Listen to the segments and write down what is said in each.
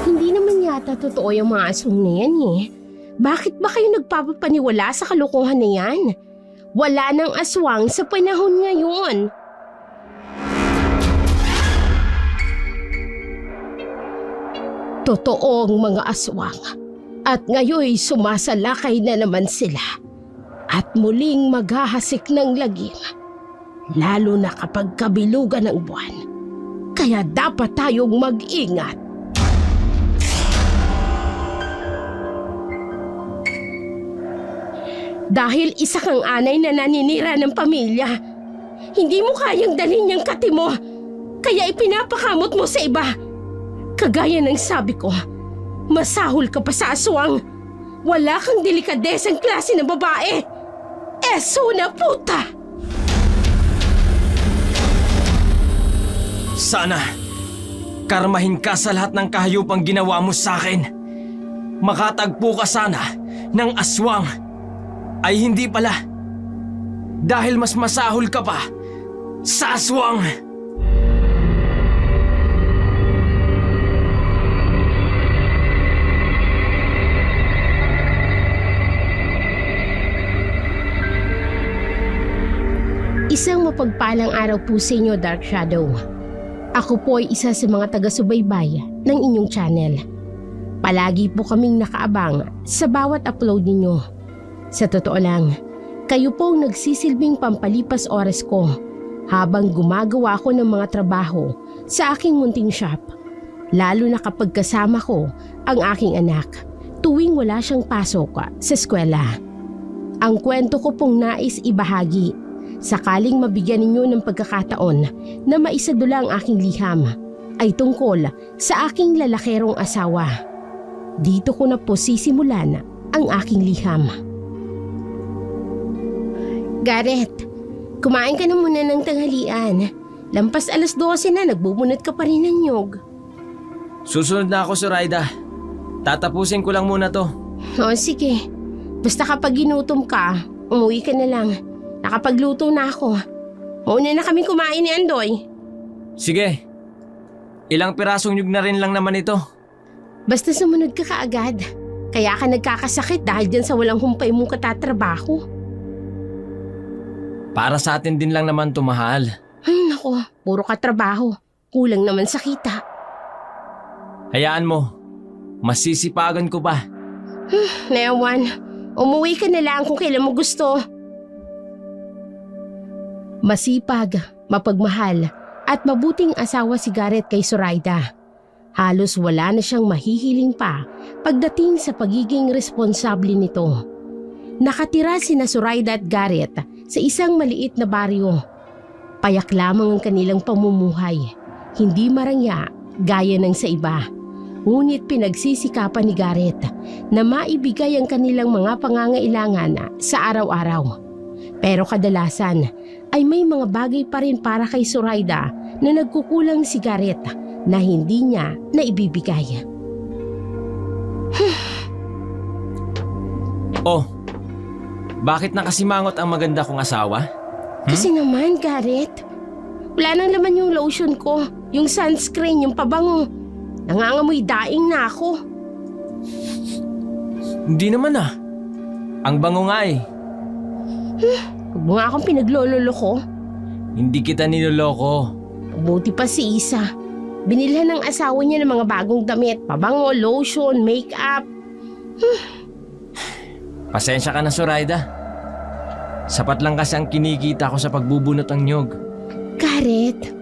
Hindi naman yata totoo yung mga aswang na yan eh. Bakit ba kayo nagpapapaniwala sa kalokohan na yan? Wala nang aswang sa panahon ngayon. Totoo ang mga aswang. At ngayon sumasalakay na naman sila. At muling maghahasik ng lagim. Lalo na kapag kabilugan ng buwan. Kaya dapat tayong mag-ingat. Dahil isa kang anay na naninira ng pamilya, hindi mo kayang dalhin yung kati mo, kaya ipinapakamot mo sa iba. Kagaya ng sabi ko, masahol ka pa sa aswang. Wala kang delikadesang klase na babae. Eso na puta! Sana, karmahin ka sa lahat ng kahayupang ginawa mo sa akin. Makatagpo ka sana ng aswang. Ay hindi pala. Dahil mas masahol ka pa sa aswang. Isang mapagpalang araw po sa inyo, Dark Shadow. Ako po ay isa sa mga taga-subaybay ng inyong channel. Palagi po kaming nakaabang sa bawat upload ninyo. Sa totoo lang, kayo po ang nagsisilbing pampalipas oras ko habang gumagawa ko ng mga trabaho sa aking munting shop. Lalo na kapag kasama ko ang aking anak tuwing wala siyang pasok sa eskwela. Ang kwento ko pong nais ibahagi sakaling mabigyan ninyo ng pagkakataon na maisadula ang aking liham ay tungkol sa aking lalakerong asawa. Dito ko na po sisimulan ang aking liham. Gareth, kumain ka na muna ng tanghalian. Lampas 12:00 na, nagbubunot ka pa rin ng nyog. Susunod na ako, Zoraida. Tatapusin ko lang muna to. O sige, basta kapag ginutom ka, umuwi ka na lang. Nakapagluto na ako. Mauna na kami kumain ni Andoy. Sige. Ilang pirasong nyug na rin lang naman ito. Basta sumunod ka kaagad. Kaya ka nagkakasakit dahil dyan sa walang humpay mong katatrabaho. Para sa atin din lang naman tumahal. Ay nako, puro katrabaho. Kulang naman sa kita. Hayaan mo. Masisipagan ko pa. Newan, umuwi ka na lang kung kailan mo gusto. Masipag, mapagmahal, at mabuting asawa si Gareth kay Zoraida. Halos wala na siyang mahihiling pa pagdating sa pagiging responsable nito. Nakatira sina Zoraida at Gareth sa isang maliit na baryo. Payak lamang ang kanilang pamumuhay, hindi marangya gaya ng sa iba. Ngunit pinagsisikapan ni Gareth na maibigay ang kanilang mga pangangailangan sa araw-araw. Pero kadalasan ay may mga bagay pa rin para kay Zoraida na nagkukulang si Gareth na hindi niya naibibigay. Oh, bakit nakasimangot ang maganda kong asawa? Kasi naman, Gareth, wala nang laman yung lotion ko, yung sunscreen, yung pabango. Nangangamoy daing na ako. Hindi naman ah. Ang bango nga eh. Huwag mo nga akong pinaglololo ko. Hindi kita niloloko. Buti pa si Isa. Binilhan ng asawa niya ng mga bagong damit, pabango, lotion, make-up. Pasensya ka na, Zoraida. Sapat lang kasi ang kinikita ko sa pagbubunot ng nyog. Gareth,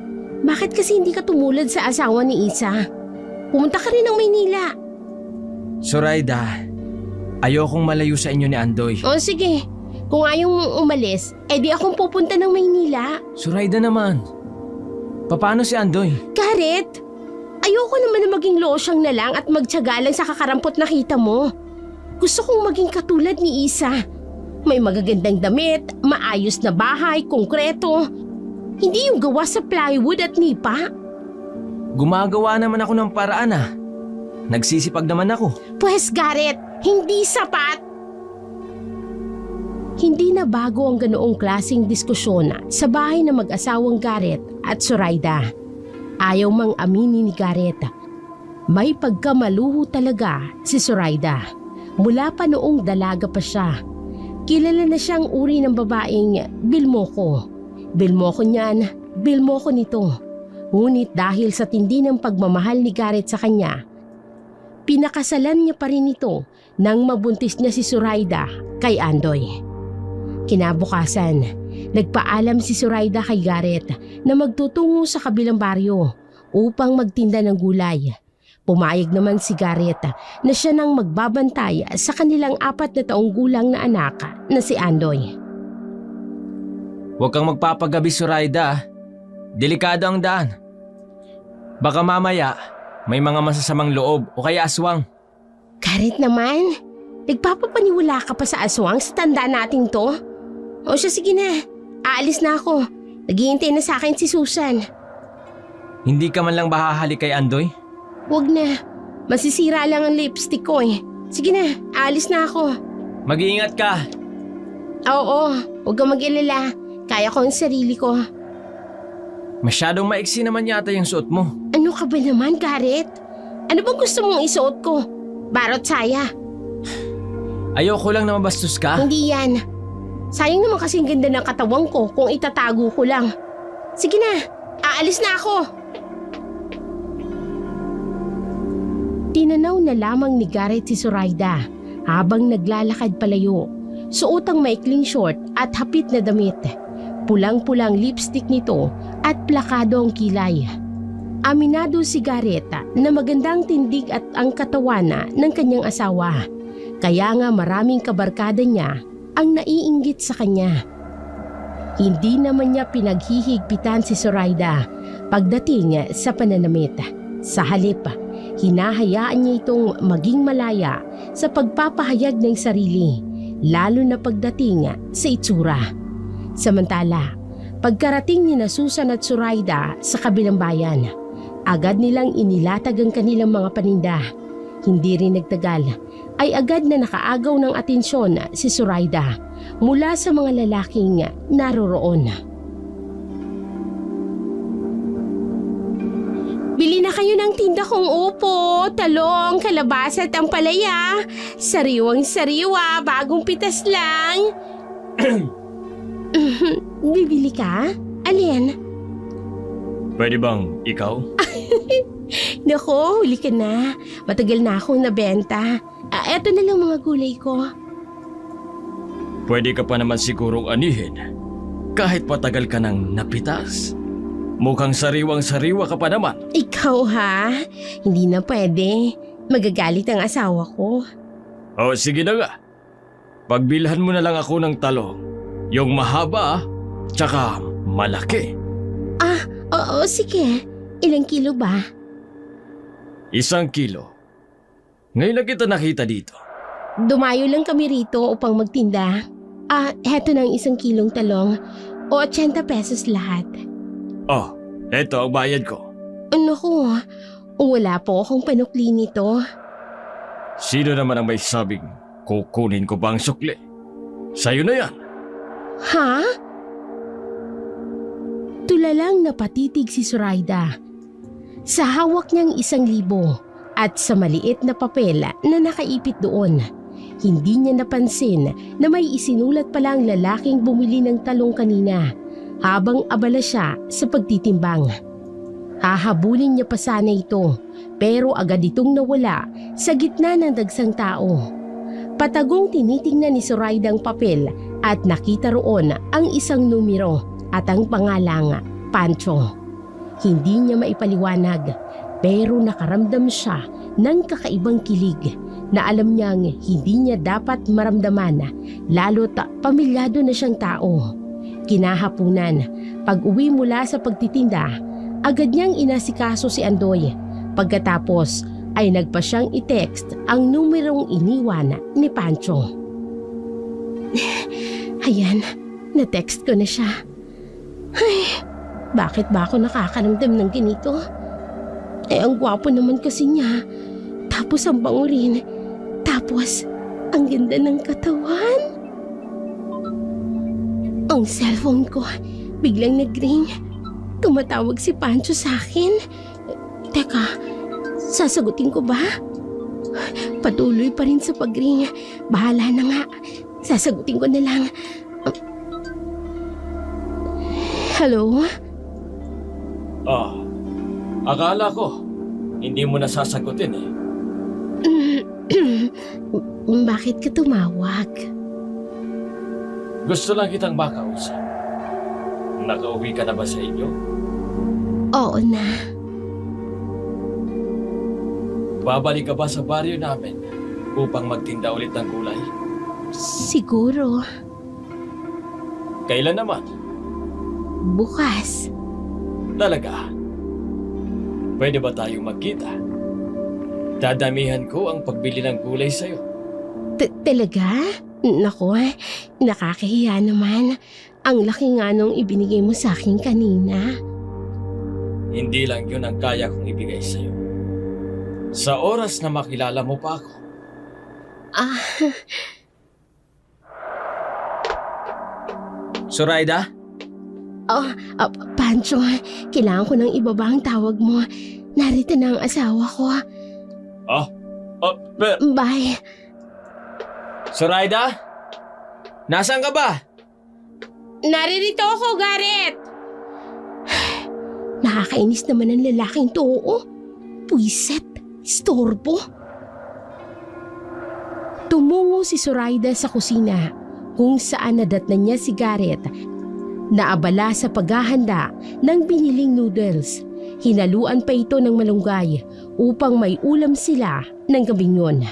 bakit kasi hindi ka tumulad sa asawa ni Isa? Pumunta ka rin ng Maynila. Zoraida, ayokong malayo sa inyo ni Andoy. O sige, kung ayaw mong umalis, edi akong pupunta ng Maynila. Zoraida naman, paano si Andoy? Gareth, ayoko naman na maging losyang na lang at magtiyaga lang sa kakarampot na kita mo. Gusto kong maging katulad ni Isa. May magagandang damit, maayos na bahay, konkreto. Hindi yung gawa sa plywood at nipa. Gumagawa naman ako ng paraan ah. Nagsisipag naman ako. Pwes Gareth, hindi sapat. Hindi na bago ang ganoong klaseng diskusyon sa bahay ng mag-asawang Gareth at Zoraida. Ayaw mang aminin ni Garrett. May pagkamaluho talaga si Zoraida. Mula pa noong dalaga pa siya. Kilala na siyang uri ng babaeng bilmoko. Bilmoko niyan, bilmoko nito. Ngunit dahil sa tindi ng pagmamahal ni Garrett sa kanya, pinakasalan niya pa rin ito nang mabuntis niya si Zoraida kay Andoy. Kinabukasan, nagpaalam si Zoraida kay Garrett na magtutungo sa kabilang baryo upang magtinda ng gulay. Pumayag naman si Garrett na siya nang magbabantay sa kanilang 4 na taong gulang na anak na si Andoy. Huwag kang magpapagabi, Zoraida. Delikado ang daan. Baka mamaya may mga masasamang loob o kaya aswang. Garrett naman, nagpapapaniwala ka pa sa aswang sa tanda nating to? O siya, sige na, aalis na ako. Naghihintay na sa akin si Susan. Hindi ka man lang bahahalik kay Andoy? Huwag na, masisira lang ang lipstick ko eh. Sige na, aalis na ako. Mag-iingat ka. Oo, huwag kang mag-alala. Kaya ko ang sarili ko. Masyadong maiksi naman yata yung suot mo. Ano ka ba naman, Garrett? Ano bang gusto mong isuot ko? Barot saya. Ayoko lang na mabastos ka. Hindi yan. Sayang naman kasing ganda ng katawan ko kung itatago ko lang. Sige na, aalis na ako. Tinanaw na lamang ni Garrett si Zoraida habang naglalakad palayo. Suot ang maikling short at hapit na damit. Pulang-pulang lipstick nito at plakado ang kilay. Aminado si Garrett na magandang tindig at ang katawan ng kanyang asawa. Kaya nga maraming kabarkada niya ang naiinggit sa kanya. Hindi naman niya pinaghihigpitan si Zoraida pagdating sa pananamit. Sa halip, hinahayaan niya itong maging malaya sa pagpapahayag ng sarili, lalo na pagdating sa itsura. Samantala, pagkarating ni Susan at Zoraida sa kabilang bayan, agad nilang inilatag ang kanilang mga paninda. Hindi rin nagtagal, ay agad na nakaagaw ng atensyon si Zoraida mula sa mga lalaking naroroon. Bili na kayo ng tinda kong upo, talong, kalabasa at ampalaya. Sariwang-sariwa, bagong pitas lang. Bibili ka? Alin? Pwede bang ikaw? Naku, huli ka na. Matagal na akong nabenta. Eto na lang mga gulay ko. Pwede ka pa naman sigurong anihin. Kahit patagal ka nang napitas. Mukhang sariwang-sariwa ka pa naman. Ikaw ha? Hindi na pwede. Magagalit ang asawa ko. O sige na nga. Pagbilhan mo na lang ako ng talong. Yung mahaba, tsaka malaki. Oo, sige. Ilang kilo ba? 1 kilo. Ngayon lang kita nakita dito. Dumayo lang kami rito upang magtinda. Heto ng 1 kilong talong. O 80 pesos lahat. Oh, eto ang bayad ko. Naku, wala po akong panukli nito. Sino naman ang may sabing kukunin ko ba ang sukli? Sa'yo na yan. Ha? Tulalang napatitig si Zoraida. Sa hawak niyang 1,000 at sa maliit na papel na nakaipit doon, hindi niya napansin na may isinulat palang lalaking bumili ng talong kanina habang abala siya sa pagtitimbang. Hahabulin niya pa sana ito pero agad itong nawala sa gitna ng dagsang tao. Patagong tinitingnan ni Zoraida ang papel at nakita roon ang isang numero at ang pangalang Pancho. Hindi niya maipaliwanag pero nakaramdam siya ng kakaibang kilig na alam niyang hindi niya dapat maramdaman lalo't pamilyado na siyang tao. Kinahapunan, pag-uwi mula sa pagtitinda, agad niyang inasikaso si Andoy. Pagkatapos ay nagpa siyang i-text ang numerong iniwan ni Pancho. Ayan, na-text ko na siya. Ay, bakit ba ako nakakaramdam ng ganito? Ang gwapo naman kasi niya. Tapos ang bango rin. Tapos, ang ganda ng katawan. Ang cellphone ko, biglang nag-ring. tumatawag si Pancho sa akin. Teka, sasagutin ko ba? Patuloy pa rin sa pag-ring. Bahala na nga. Sasagutin ko na lang. Hello? Akala ko, hindi mo na sasagutin eh. Bakit ka tumawag? Gusto lang kitang makausap. Nakauwi ka na ba sa inyo? Oo na. Babalik ka ba sa baryo namin upang magtinda ulit ng gulay? Siguro. Kailan naman? Bukas. Talaga? Pwede ba tayong magkita? Dadamihan ko ang pagbili ng gulay sa'yo. Talaga? Naku, nakakahiya naman. Ang laki nga nung ibinigay mo sa akin kanina. Hindi lang yun ang kaya kong ibigay sa'yo. Sa oras na makilala mo pa ako. Zoraida? Pancho, kailangan ko nang ibaba ang tawag mo. Narito na ang asawa ko. Bye. Zoraida? Nasaan ka ba? Naririto ako, Garrett! Nakakainis naman ang lalaking to, oh. Puiset, istorbo. Tumungo si Zoraida sa kusina kung saan nadatnan niya si Garrett na abala sa paghahanda ng biniling noodles. Hinaluan pa ito ng malunggay upang may ulam sila ng gabing yun.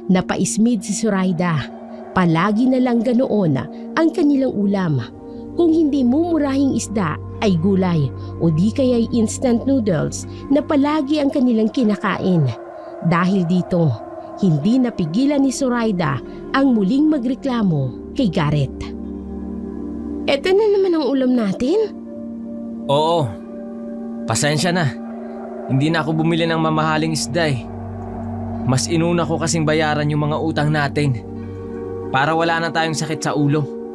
Napaismid si Zoraida. Palagi na lang ganoon ang kanilang ulam. Kung hindi mumurahing isda ay gulay o di kaya'y instant noodles na palagi ang kanilang kinakain. Dahil dito, hindi napigilan ni Zoraida ang muling magreklamo kay Garrett. Eto na naman ang ulam natin. Oo. Pasensya na. Hindi na ako bumili ng mamahaling isda eh. Mas inuna ko kasing bayaran yung mga utang natin. Para wala na tayong sakit sa ulo.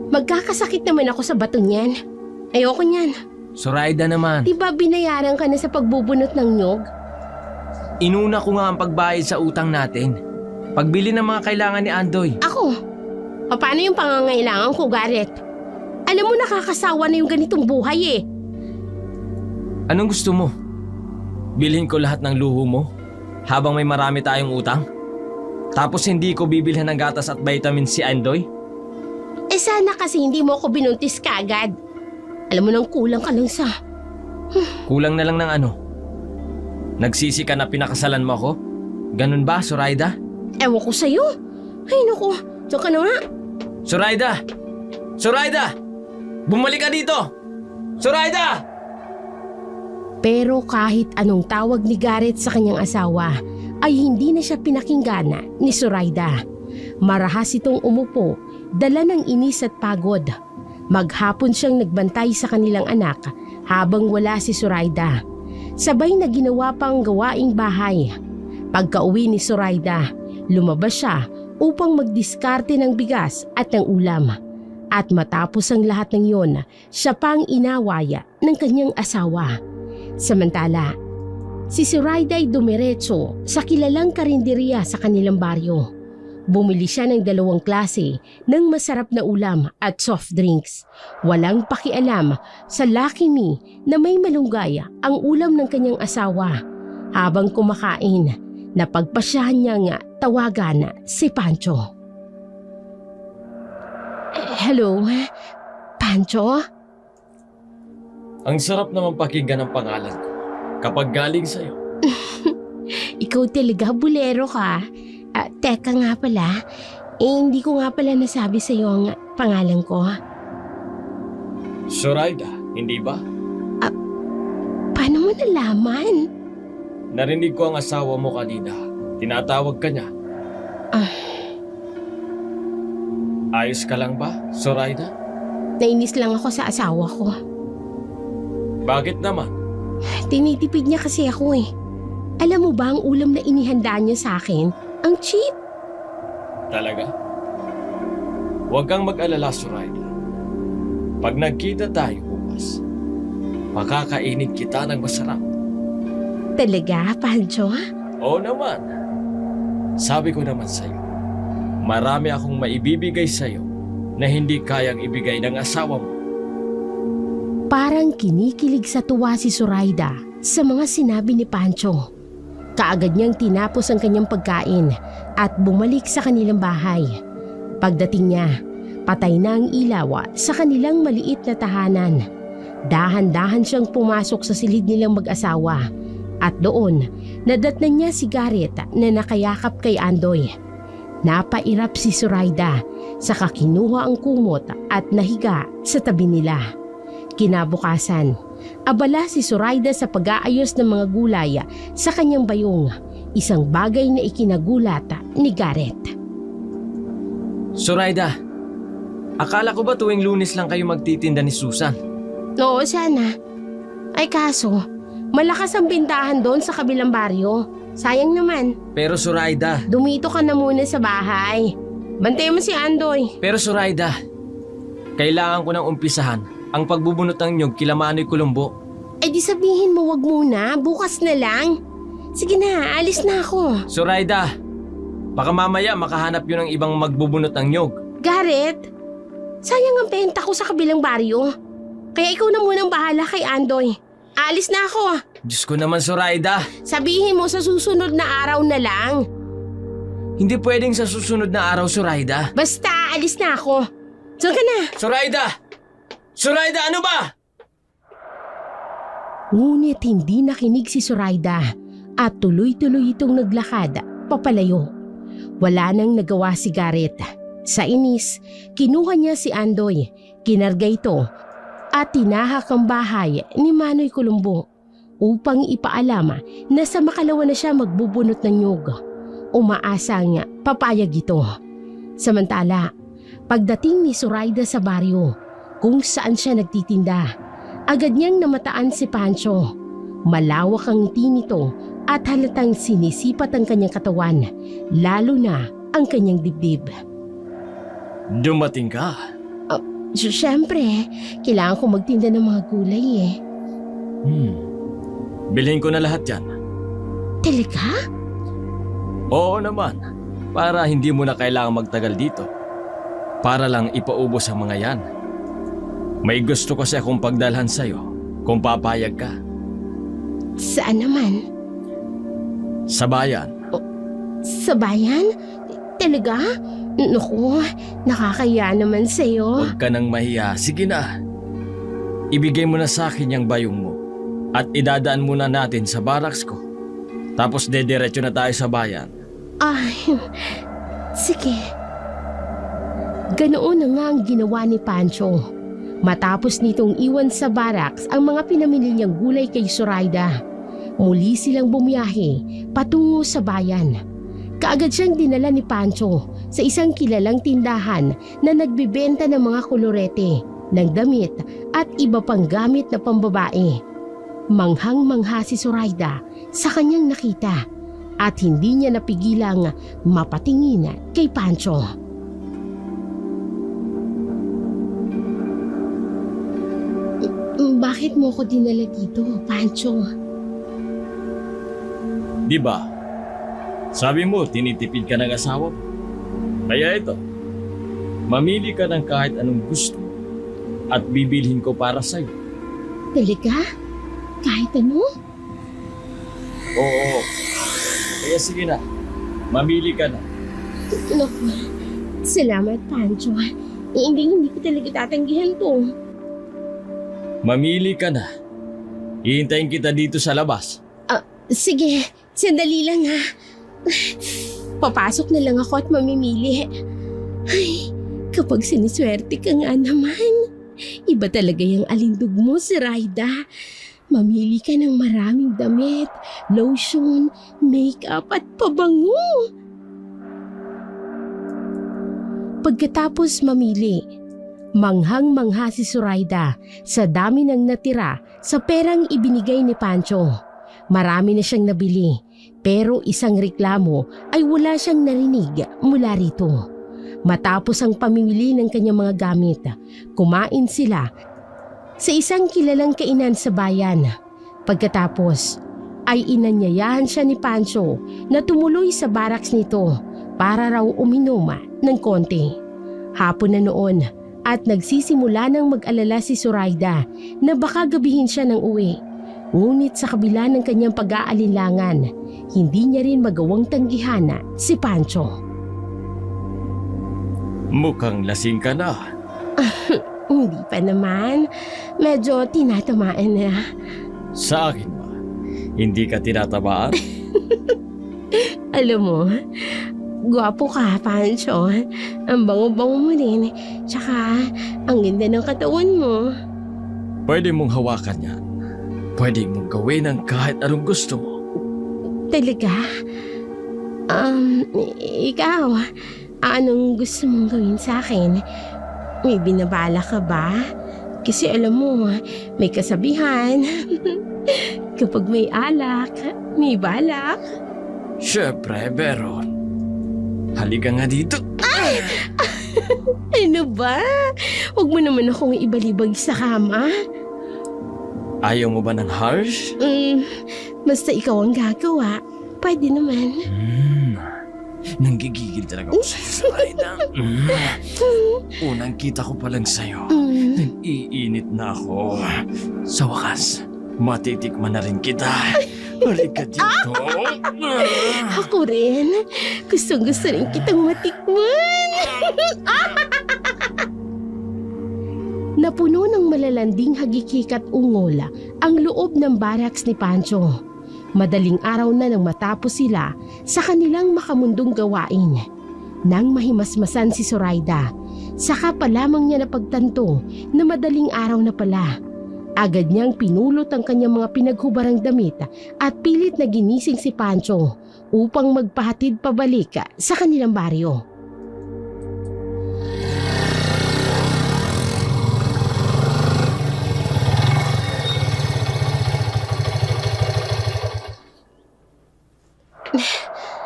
Magkakasakit naman ako sa bato niyan. Ayoko niyan. Zoraida naman. Di ba binayaran ka na sa pagbubunot ng nyog? Inuna ko nga ang pagbayad sa utang natin. Pagbili ng mga kailangan ni Andoy. Ako? Paano yung pangangailangan ko, Garrett? Alam mo, nakakasawa na yung ganitong buhay eh. Anong gusto mo? Bilhin ko lahat ng luho mo habang may marami tayong utang? Tapos hindi ko bibilhan ng gatas at vitamin si Andoy? Sana kasi hindi mo ako binuntis kaagad. Alam mo nang kulang ka lang sa... Kulang na lang ng ano? Nagsisi ka na pinakasalan mo ako? Ganun ba, Zoraida? Ewan ko sa'yo. Ay naku, diyan ka na nga. Zoraida! Zoraida! Bumalik ka dito! Zoraida! Pero kahit anong tawag ni Garrett sa kanyang asawa, ay hindi na siya pinakinggan ni Zoraida. Marahas itong umupo, dala ng inis at pagod. Maghapon siyang nagbantay sa kanilang anak habang wala si Zoraida. Sabay na ginawa pang gawaing bahay. Pagka-uwi ni Zoraida, lumabas siya upang magdiskarte ng bigas at ng ulam. At matapos ang lahat ng yon, siya pang inawaya ng kanyang asawa. Samantala, si Zoraida ay dumiretso sa kilalang karinderya sa kanilang baryo. Bumili siya ng 2 klase ng masarap na ulam at soft drinks. Walang pakialam sa Lucky Me na may malunggay ang ulam ng kanyang asawa. Habang kumakain, napagpasyahan niyang tawagan si Pancho. Hello, Pancho? Ang sarap naman pakinggan ang pangalan ko kapag galing sa'yo. Ikaw talaga, bulero ka. Teka nga pala, hindi ko nga pala nasabi sa iyo ang pangalan ko. Zoraida, hindi ba? Paano mo nalaman? Narinig ko ang asawa mo kanina. Tinatawag ka niya. Ayos ka lang ba, Zoraida? Nainis lang ako sa asawa ko. Bakit naman? Tinitipid niya kasi ako eh. Alam mo ba ang ulam na inihanda niya sa akin? Ang cheap. Talaga? Huwag kang mag-alala, Zoraida. Pag nagkita tayo bukas, Pakakainin kita ng masarap. Talaga, Pancho? Oo naman. Sabi ko naman sa'yo, marami akong maibibigay sa'yo na hindi kayang ibigay ng asawa mo. Parang kinikilig sa tuwa si Zoraida sa mga sinabi ni Pancho. Kaagad niyang tinapos ang kanyang pagkain at bumalik sa kanilang bahay. Pagdating niya, patay na ang ilaw sa kanilang maliit na tahanan. Dahan-dahan siyang pumasok sa silid nilang mag-asawa at doon nadatnan niya si Garrett na nakayakap kay Andoy. Napairap si Zoraida saka kinuha ang kumot at nahiga sa tabi nila. Kinabukasan, abala si Zoraida sa pag-aayos ng mga gulay sa kanyang bayong, isang bagay na ikinagulat ni Garrett. Zoraida, akala ko ba tuwing Lunes lang kayo magtitinda ni Susan? Oo, sana. Ay kaso, malakas ang bintahan doon sa kabilang baryo. Sayang naman. Pero Zoraida... Dumito ka na muna sa bahay. Bantayan mo si Andoy. Pero Zoraida, kailangan ko nang umpisahan ang pagbubunot ng nyog kila Manoy Colombo. Ay di sabihin mo wag muna, bukas na lang. Sige na, alis na ako. Zoraida, baka mamaya makahanap yun ng ibang magbubunot ng nyog. Garrett, sayang ang benta ko sa kabilang baryo. Kaya ikaw na munang bahala kay Andoy. Alis na ako. Diyos ko naman, Zoraida. Sabihin mo sa susunod na araw na lang. Hindi pwedeng sa susunod na araw, Zoraida. Basta, alis na ako. Saan ka na? Zoraida! Zoraida, ano ba? Ngunit hindi nakinig si Zoraida at tuloy-tuloy itong naglakad papalayo. Wala nang nagawa si Garrett. Sa inis, kinuha niya si Andoy, kinarga ito at tinahak ang bahay ni Manoy Colombo upang ipaalam na sa makalawa na siya magbubunot ng nyog. Umaasang papayag ito. Samantala, pagdating ni Zoraida sa baryo kung saan siya nagtitinda, agad niyang namataan si Pancho. Malawak ang ngiti nito at halatang sinisipat ang kanyang katawan, lalo na ang kanyang dibdib. Dumating ka. Siyempre, kailangan ko magtinda ng mga gulay eh. Bilhin ko na lahat yan. Talaga? Oo naman. Para hindi mo na kailangang magtagal dito. Para lang ipaubos ang mga yan. May gusto kasi akong pagdalhan sa'yo kung papayag ka. Saan naman? Sa bayan. Sa bayan? Talaga? Naku, nakakaya naman sa'yo. Huwag ka nang mahiya. Sige na. Ibigay mo na sa akin yung bayong mo. At idadaan muna natin sa barracks ko. Tapos dediretso na tayo sa bayan. Ay, sige. Ganoon na nga ang ginawa ni Pancho. Matapos nitong iwan sa barracks ang mga pinamili niyang gulay kay Zoraida, muli silang bumiyahe patungo sa bayan. Kaagad siyang dinala ni Pancho sa isang kilalang tindahan na nagbibenta ng mga kolorete, ng damit at iba pang gamit na pambabae. Manghang-mangha si Zoraida sa kanyang nakita at hindi niya napigilang mapatingin kay Pancho. Bakit mo ko dinala dito, Pancho? Di ba? Sabi mo, tinitipid ka ng asawa mo. Kaya ito, mamili ka ng kahit anong gusto at bibilhin ko para sa'yo. Talaga? Kahit ano? Oo. Kaya sige na, mamili ka na. Naku, salamat, Pancho. Hindi ko talaga tatanggihan to. Mamili ka na. Hihintayin kita dito sa labas. Sige, sandali lang ha. Papasok na lang ako at mamimili. Ay, kapag siniswerte ka nga naman. Iba talaga yung alindog mo, Zoraida. Mamili ka ng maraming damit, lotion, makeup at pabango. Pagkatapos mamili, manghang-mangha si Zoraida sa dami ng natira sa perang ibinigay ni Pancho. Marami na siyang nabili, pero isang reklamo ay wala siyang narinig mula rito. Matapos ang pamimili ng kanyang mga gamit, kumain sila sa isang kilalang kainan sa bayan. Pagkatapos ay inanyayahan siya ni Pancho na tumuloy sa baraks nito para raw uminom ng konti. Hapon na noon at nagsisimula ng mag-alala si Zoraida na baka gabihin siya ng uwi. Ngunit sa kabila ng kanyang pag-aalinlangan, hindi niya rin magawang tanggihana si Pancho. Mukhang lasing ka na. Hindi pa naman. Medyo tinatamaan na. Sa akin ba? Hindi ka tinatamaan? Alam mo, gwapo ka, Pancho. Ang bango-bango mo rin. Tsaka, ang ganda ng katawan mo. Pwede mong hawakan yan. Pwede mong gawin ang kahit anong gusto mo. Talaga? Ikaw, anong gusto mong gawin sa akin? May binabala ka ba? Kasi alam mo, may kasabihan. Kapag may alak, may balak. Syempre, Beron. Halika nga dito. Ano ba? Huwag mo naman akong ibalibag sa kama. Ayaw mo ba ng harsh? Basta ikaw ang gagawa, pwede naman. Nanggigigil talaga ako sa'yo, Zoraida. Unang kita ko pa lang sa'yo. Nag-iinit na ako. Sa wakas, matitikman na rin kita. Halika dito. Ako rin. Gustong-gusto rin kitang matikman. Napuno ng malalanding hagikik at ungola ang loob ng baraks ni Pancho. Madaling araw na nang matapos sila sa kanilang makamundong gawain. Nang mahimasmasan si Zoraida, saka pa lamang niya napagtanto na madaling araw na pala. Agad niyang pinulot ang kanyang mga pinaghubarang damit at pilit na ginising si Pancho upang magpahatid pabalik sa kanilang baryo.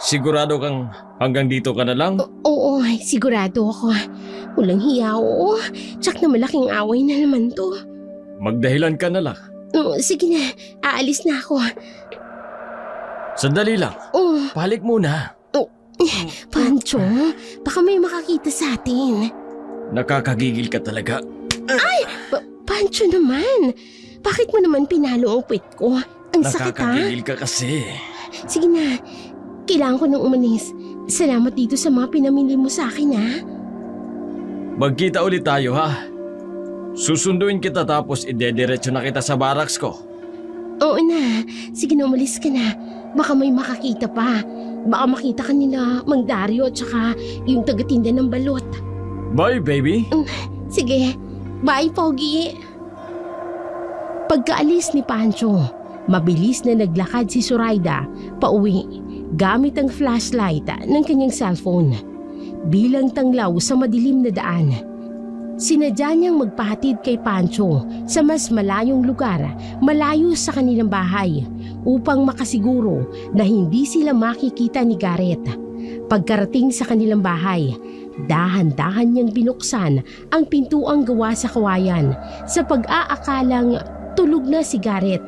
Sigurado kang hanggang dito ka na lang? Oo, sigurado ako. Walang hiya, oo. Tsak na malaking away na naman to. Magdahilan ka na lang. Sige na, aalis na ako. Sandali lang. Pahalik muna. Pancho, baka may makakita sa atin. Nakakagigil ka talaga. Pancho naman, bakit mo naman pinalo ang puwit ko? Ang sakit ha? Nakakagigil ka kasi. Sige na, kailangan ko nang umalis. Salamat dito sa mga pinamili mo sa akin ha. Magkita ulit tayo ha. Susunduin kita tapos idediretso na kita sa baraks ko. Oo na, sige na umalis ka na. Baka may makakita pa. Baka makita ka nila Mang Dario at saka yung tagatinda ng balot. Bye, baby. Sige, bye Pogi. Pagkaalis ni Pancho, mabilis na naglakad si Zoraida pauwi gamit ang flashlight ng kanyang cellphone. Bilang tanglaw sa madilim na daan, sinadya niyang magpahatid kay Pancho sa mas malayong lugar, malayo sa kanilang bahay, upang makasiguro na hindi sila makikita ni Gareth. Pagkarating sa kanilang bahay, dahan-dahan niyang binuksan ang pintuang gawa sa kawayan sa pag-aakalang tulog na si Gareth.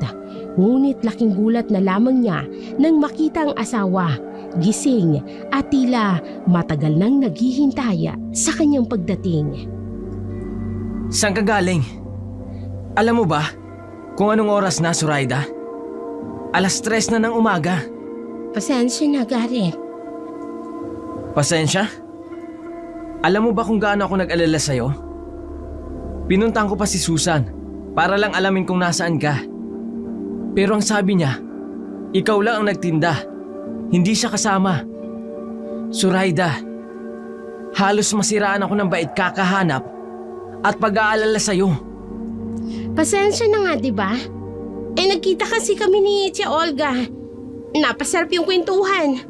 Ngunit laking gulat na lamang niya nang makita ang asawa, gising at tila matagal nang naghihintay sa kanyang pagdating. Saan ka galing? Alam mo ba kung anong oras na, Zoraida? 3:00 na ng umaga. Pasensya na, Gareth. Pasensya? Alam mo ba kung gaano ako nag-alala sa'yo? Pinuntahan ko pa si Susan para lang alamin kung nasaan ka. Pero ang sabi niya, ikaw lang ang nagtinda. Hindi siya kasama. Zoraida, halos masiraan ako ng bait kakahanap at pag-aalala sa'yo. Pasensya na nga, di ba? Nagkita kasi kami ni Tia Olga. Napasarap yung kwentuhan.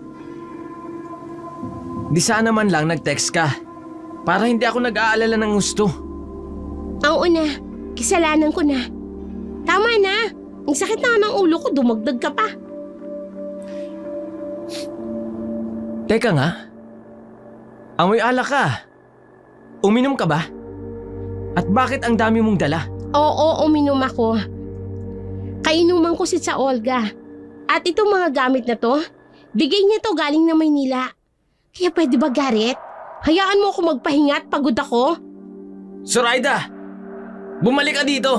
Di sana man lang nag-text ka para hindi ako nag-aalala ng gusto. Oo na, kasalanan ko na. Tama na. Ang sakit na ng ulo ko, dumagdag ka pa. Teka nga, amoy alak ka. Uminom ka ba? At bakit ang dami mong dala? Oo, uminom ako. Kainuman ko si sa Olga. At itong mga gamit na to, bigay niya to galing na Maynila. Kaya pwede ba, Garrett? Hayaan mo ako magpahinga at pagod ako? Zoraida! Bumalik ka dito!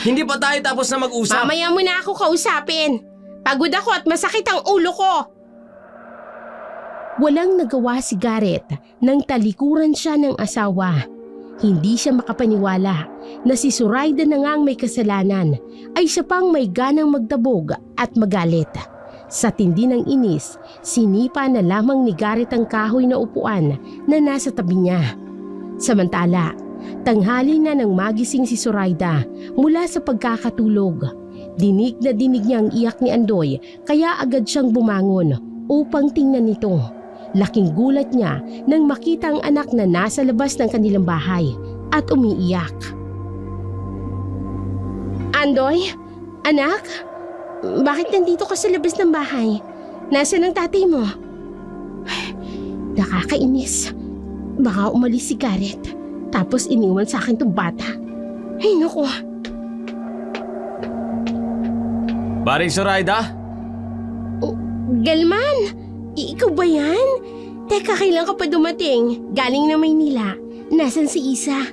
Hindi pa tayo tapos na mag-usap. Mamaya mo na ako kausapin. Pagod ako at masakit ang ulo ko. Walang nagawa si Garrett nang talikuran siya ng asawa. Hindi siya makapaniwala na si Zoraida na ngang may kasalanan ay siya pang may ganang magdabog at magalit. Sa tindi ng inis, sinipa na lamang ni Garrett ang kahoy na upuan na nasa tabi niya. Samantala, tanghali na nang magising si Zoraida mula sa pagkakatulog. Dinig na dinig niya ang iyak ni Andoy kaya agad siyang bumangon upang tingnan nito. Laking gulat niya nang makita ang anak na nasa labas ng kanilang bahay at umiiyak. Andoy, anak, bakit nandito ka sa labas ng bahay? Nasaan ang tatay mo? Nakakainis. Baka umalis si Garrett tapos iniwan sa akin tong bata. Ay naku. Paring Zoraida? Galman, ikaw ba yan? Teka, kailan ka pa dumating? Galing na Maynila. Nasaan si Isa?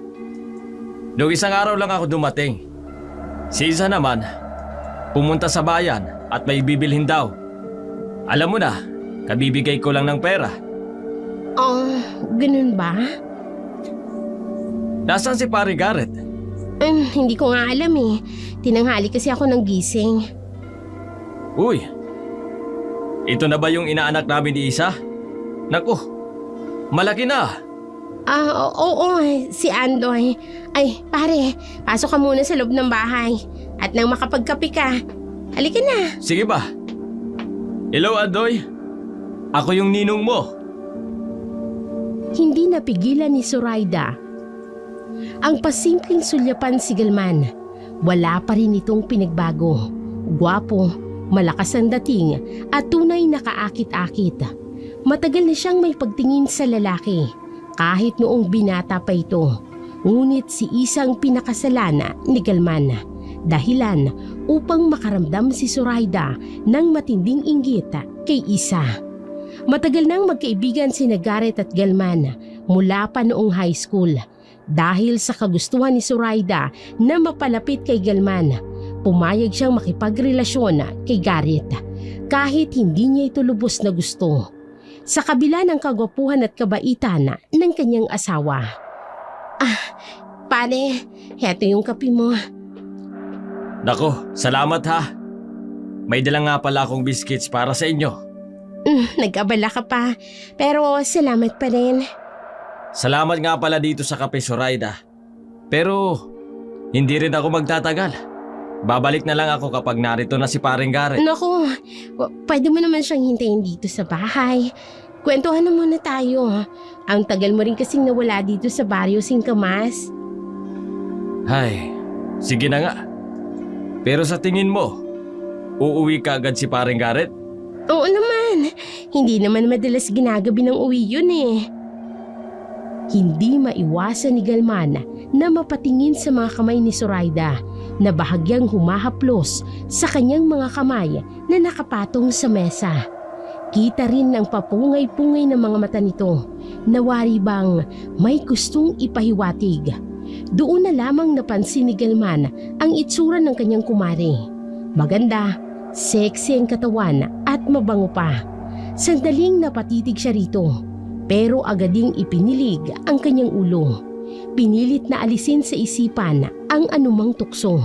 Noong isang araw lang ako dumating. Si Isa naman, pumunta sa bayan at may bibilhin daw. Alam mo na, kabibigay ko lang ng pera. Oh, ganun ba? Nasaan si Pare Garrett? Hindi ko nga alam eh. Tinanghali kasi ako ng gising. Uy, ito na ba yung inaanak namin ni Isa? Naku, malaki na. Oo, si Andoy. Ay, pare, pasok ka muna sa loob ng bahay. At nang makapagkape ka, halika na. Sige ba? Hello, Andoy. Ako yung ninong mo. Hindi napigilan ni Zoraida ang pasimpleng sulyapan si Galman. Wala pa rin itong pinagbago. Gwapo, malakas ang dating at tunay na kaakit-akit. Matagal na siyang may pagtingin sa lalaki kahit noong binata pa ito. Ngunit si Isang pinakasalana ni Galman. Dahilan upang makaramdam si Zoraida ng matinding inggit kay Isa. Matagal nang magkaibigan sina Garrett at Galman mula pa noong high school. Dahil sa kagustuhan ni Zoraida na mapalapit kay Galman, pumayag siyang makipagrelasyon kay Garrett kahit hindi niya ito lubos na gusto. Sa kabila ng kagwapuhan at kabaitan ng kanyang asawa. Pare, heto yung kape mo. Nako, salamat ha. May dala nga pala akong biscuits para sa inyo. Nag-abala ka pa, pero salamat pa rin. Salamat nga pala dito sa kape, Zoraida. Pero hindi rin ako magtatagal. Babalik na lang ako kapag narito na si Paring Garrett. Naku, pwede mo naman siyang hintayin dito sa bahay. Kwentuhan na muna tayo. Ang tagal mo rin kasing nawala dito sa Barrio Singkamas. Ay, sige na nga. Pero sa tingin mo, uuwi ka agad si Paring Garrett? Oo naman. Hindi naman madalas ginagabi ng uwi yun eh. Hindi maiwasan ni Galman na mapatingin sa mga kamay ni Zoraida na bahagyang humahaplos sa kanyang mga kamay na nakapatong sa mesa. Kita rin ang papungay-pungay ng mga mata nito na wari bang may gustong ipahiwatig. Doon na lamang napansin ni Galman ang itsura ng kanyang kumari. Maganda, sexy ang katawan at mabango pa. Sandaling napatitig siya rito. Pero agading ipinilig ang kanyang ulo. Pinilit na alisin sa isipan ang anumang tukso.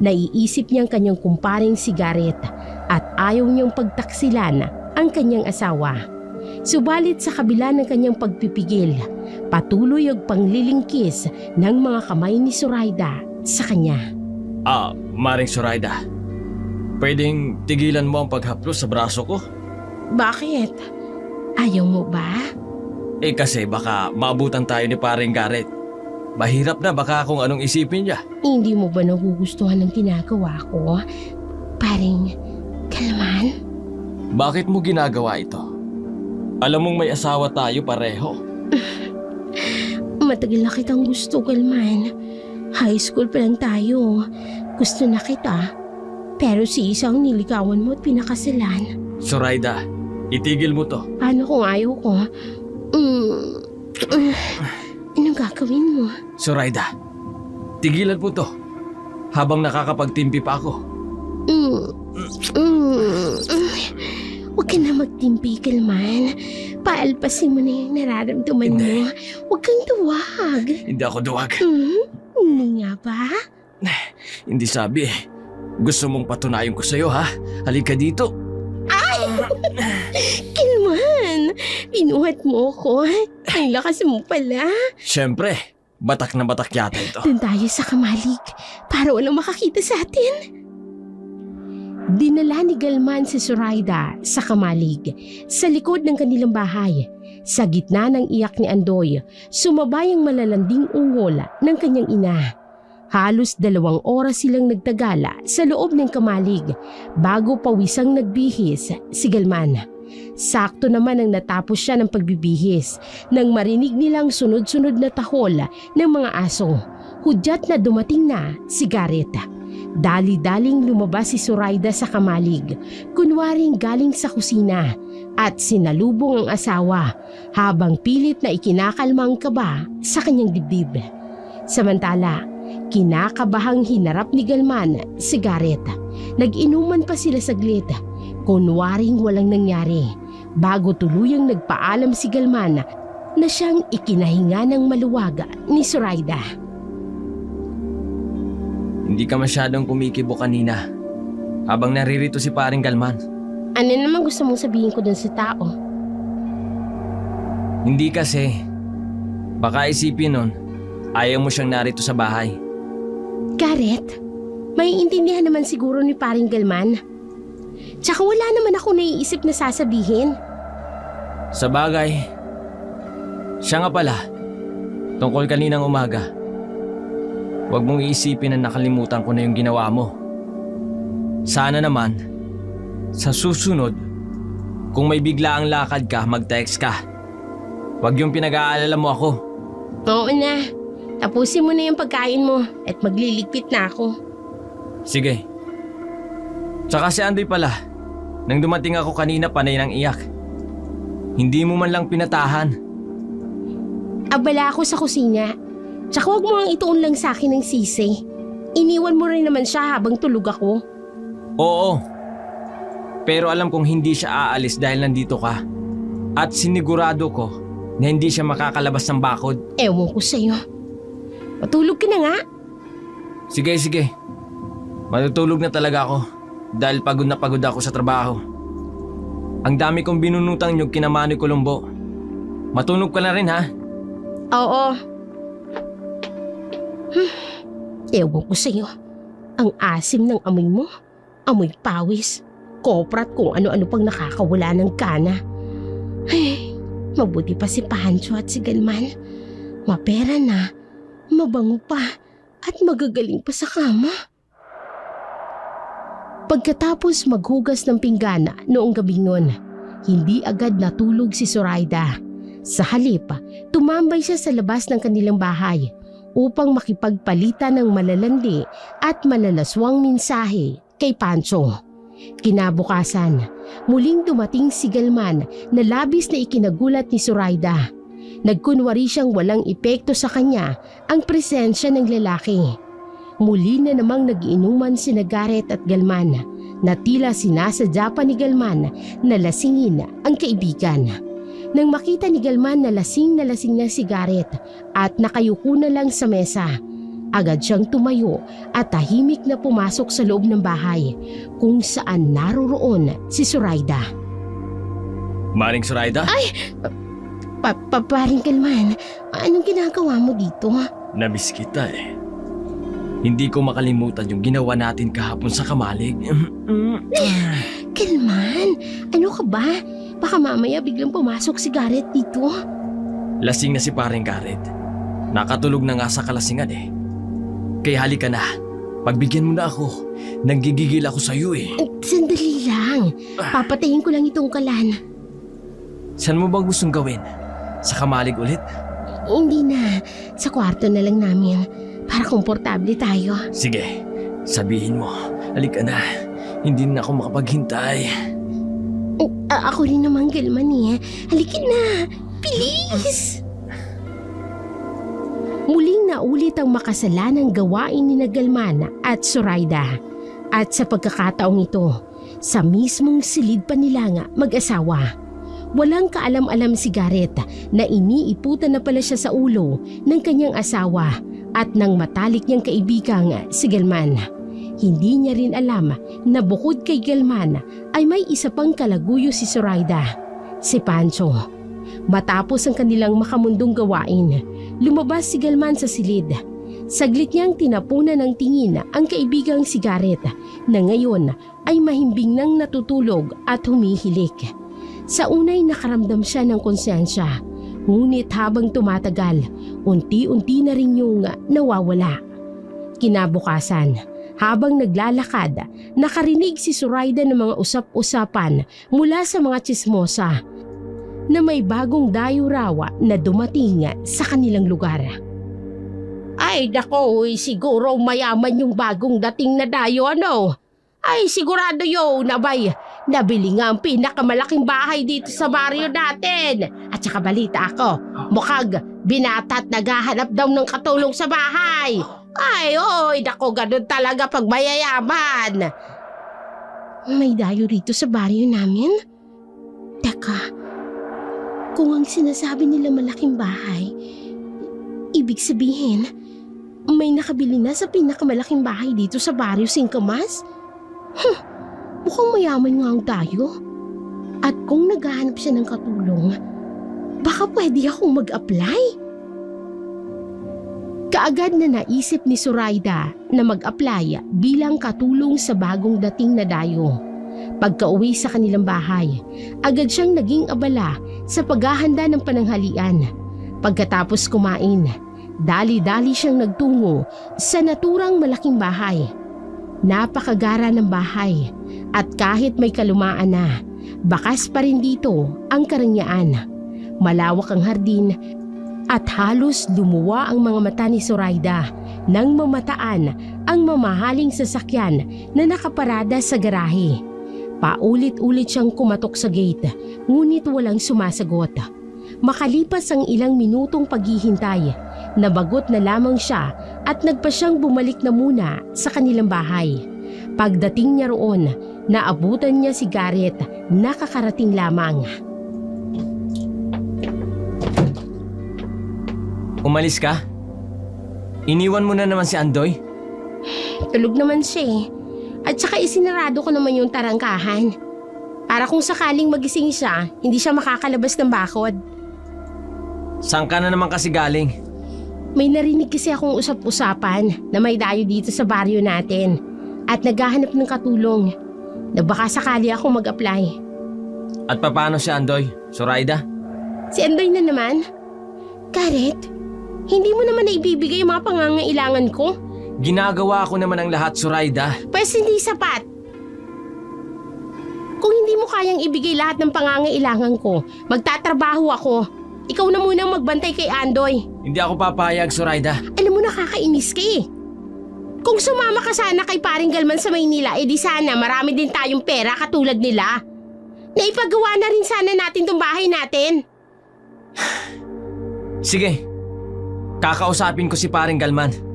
Naiisip niyang kanyang kumparing si Garrett at ayaw niyang pagtaksilan ang kanyang asawa. Subalit sa kabila ng kanyang pagpipigil, patuloy ang panglilingkis ng mga kamay ni Zoraida sa kanya. Maring Zoraida, pwedeng tigilan mo ang paghaplos sa braso ko? Bakit? Ayaw mo ba? Kasi baka maabutan tayo ni Paring Garrett. Mahirap na baka kung anong isipin niya. Hindi mo ba nagugustuhan ng ginagawa ko? Paring Galman? Bakit mo ginagawa ito? Alam mong may asawa tayo pareho. Matagal na kitang gusto, Galman. High school pa lang tayo. Gusto na kita. Pero si isang niligawan mo at pinakasalan. Zoraida, itigil mo to. Paano kung ayaw ko? Anong gagawin mo? Zoraida, tigilan mo to. Habang nakakapagtimpi pa ako. Huwag ka na magtimpi, Kalman. Paalpasin mo na yung nararamdaman mo. Huwag kang duwag. Hindi ako duwag. Hindi nga ba? Hindi sabi eh. Gusto mong patunayan ko sa'yo ha? Halika dito. Kalman, pinuhat mo ko. Ang lakas mo pala. Siyempre, batak na batak yata ito. Doon tayo sa kamalig para walang makakita sa atin. Dinala ni Galman si Zoraida sa kamalig sa likod ng kanilang bahay. Sa gitna ng iyak ni Andoy, sumabay ang malalanding ungol ng kanyang ina. Halos 2 oras silang nagtagala sa loob ng kamalig bago pawisang nagbihis si Galman. Sakto naman ang natapos siya ng pagbibihis nang marinig nilang sunod-sunod na tahol ng mga aso. Hudyat na dumating na si Garrett. Dali-daling lumabas si Zoraida sa kamalig, kunwaring galing sa kusina, at sinalubong ang asawa habang pilit na ikinakalma ang kaba sa kanyang dibdib. Samantala, kinakabahang hinarap ni Galman si Garrett. Nag-inuman pa sila saglit, kunwaring walang nangyari, bago tuluyang nagpaalam si Galman na siyang ikinahinga ng maluwag ni Zoraida. Hindi ka masyadong kumikibo kanina habang naririto si paring Galman. Ano naman gusto mong sabihin ko dun sa tao? Hindi kasi. Baka isipin nun, ayaw mo siyang narito sa bahay. Garrett, may intindihan naman siguro ni paring Galman. Tsaka wala naman ako naiisip na sasabihin. Sa bagay, siya nga pala, tungkol kaninang umaga. Huwag mong iisipin na nakalimutan ko na yung ginawa mo. Sana naman, sa susunod, kung may biglaang lakad ka, mag-text ka. Huwag yung pinag-aalala mo ako. Oo na, tapusin mo na yung pagkain mo at magliligpit na ako. Sige. Tsaka si Andoy pala, nang dumating ako kanina panay ng iyak. Hindi mo man lang pinatahan. Abala ako sa kusina. Tsaka huwag mo ang ituon lang sa akin ng sisi. Iniwan mo rin naman siya habang tulog ako. Oo. Pero alam kong hindi siya aalis dahil nandito ka. At sinigurado ko na hindi siya makakalabas ng bakod. Ewan ko sa'yo. Matulog ka na nga. Sige, sige. Matutulog na talaga ako dahil pagod na pagod ako sa trabaho. Ang dami kong binunutang nyug kina Manny Colombo. Matunog ka na rin ha? Oo. Ewan ko sa'yo. Ang asim ng amoy mo. Amoy pawis. Koprat kung ano-ano pang nakakawala ng kana. Ay, mabuti pa si Pancho at si Galman. Mapera na, mabango pa, at magagaling pa sa kama. Pagkatapos maghugas ng pinggana noong gabing nun, hindi agad natulog si Zoraida. Sa halip, tumambay siya sa labas ng kanilang bahay upang makipagpalitan ng malalandi at malalaswang mensahe kay Pancho. Kinabukasan, muling dumating si Galman na labis na ikinagulat ni Zoraida. Nagkunwari siyang walang epekto sa kanya ang presensya ng lalaki. Muli na namang nag-iinuman sina Garrett at Galman na tila sinasadya pa ni Galman na lasingin ang kaibigan. Nang makita ni Galman na lasing na si Garrett at nakayuko na lang sa mesa, agad siyang tumayo at tahimik na pumasok sa loob ng bahay kung saan naroroon si Zoraida. Maring Zoraida? Ay! Paring Galman, anong ginagawa mo dito? Namiss kita eh. Hindi ko makalimutan yung ginawa natin kahapon sa kamalig. Galman, ano ka ba? Baka mamaya biglang pumasok si Garrett dito. Lasing na si paring Garrett. Nakatulog na nga sa kalasingan eh. Kaya halika na. Pagbigyan mo na ako. Nanggigigil ako sa'yo eh. Sandali lang. Papatayin ko lang itong kalan. Saan mo bang gustong gawin? Sa kamalig ulit? Hindi na. Sa kwarto na lang namin. para komportable tayo. Sige, sabihin mo. Halika na. Hindi na ako makapaghintay. Ako rin naman, Galman eh. Halikin na! Bilis! Muling naulit ang makasalanang gawain ni Galman at Zoraida. At sa pagkakataong ito, sa mismong silid pa nila nga mag-asawa. Walang kaalam-alam si Garrett na iniiputan na pala siya sa ulo ng kanyang asawa at ng matalik niyang kaibigang si Galman. Hindi niya rin alam na bukod kay Galman ay may isa pang kalaguyo si Zoraida, si Pancho. Matapos ang kanilang makamundong gawain, lumabas si Galman sa silid. Saglit niyang tinapunan ng tingin ang kaibigang si Garrett na ngayon ay mahimbing nang natutulog at humihilik. Sa unay nakaramdam siya ng konsensya, ngunit habang tumatagal, unti-unti na rin yung nawawala. Kinabukasan, habang naglalakad, nakarinig si Zoraida ng mga usap-usapan mula sa mga tsismosa na may bagong dayo raw na dumating sa kanilang lugar. Ay nako, siguro mayaman yung bagong dating na dayo ano? Ay sigurado yun, nabay, nabili nga ang pinakamalaking bahay dito sa baryo natin. At saka balita ako, mukhang binata at naghahanap daw ng katulong sa bahay. Ay, oy, nako, ganun talaga pag mayayaman. May dayo rito sa baryo namin? Teka, kung ang sinasabi nila malaking bahay, ibig sabihin, may nakabili na sa pinakamalaking bahay dito sa baryo Singkamas? Mukhang mayaman nga ang tayo. At kung naghahanap siya ng katulong, baka pwede akong mag-apply. Kaagad na naisip ni Zoraida na mag-apply bilang katulong sa bagong dating na dayo. Pagka-uwi sa kanilang bahay, agad siyang naging abala sa paghahanda ng pananghalian. Pagkatapos kumain, dali-dali siyang nagtungo sa naturang malaking bahay. Napakagara ng bahay at kahit may kalumaan na, bakas pa rin dito ang karangyaan. Malawak ang hardin at halos lumuwa ang mga mata ni Zoraida nang mamataan ang mamahaling sasakyan na nakaparada sa garahe. Paulit-ulit siyang kumatok sa gate, ngunit walang sumasagot. Makalipas ang ilang minutong paghihintay, nabagot na lamang siya at nagpa siyang bumalik na muna sa kanilang bahay. Pagdating niya roon, naabutan niya si Garrett, nakakarating lamang. Umalis ka? Iniwan mo na naman si Andoy? Tulog naman siya eh. At saka isinarado ko naman yung tarangkahan. Para kung sakaling magising siya, hindi siya makakalabas ng bakod. Saan ka na naman kasi galing? May narinig kasi akong usap-usapan na may dayo dito sa baryo natin at naghahanap ng katulong na baka sakali ako mag-apply. At paano si Andoy? Zoraida? Si Andoy na naman? Garrett, hindi mo naman naibibigay yung mga pangangailangan ko? Ginagawa ko naman ang lahat, Zoraida. Pwes hindi sapat. Kung hindi mo kayang ibigay lahat ng pangangailangan ko, magtatrabaho ako. Ikaw na munang magbantay kay Andoy. Hindi ako papayag, Zoraida. Alam mo, nakakainis ka eh. Kung sumama ka sana kay paring Galman sa Maynila, edi sana marami din tayong pera katulad nila. Naipagawa na rin sana natin tong bahay natin. Sige, kakausapin ko si paring Galman.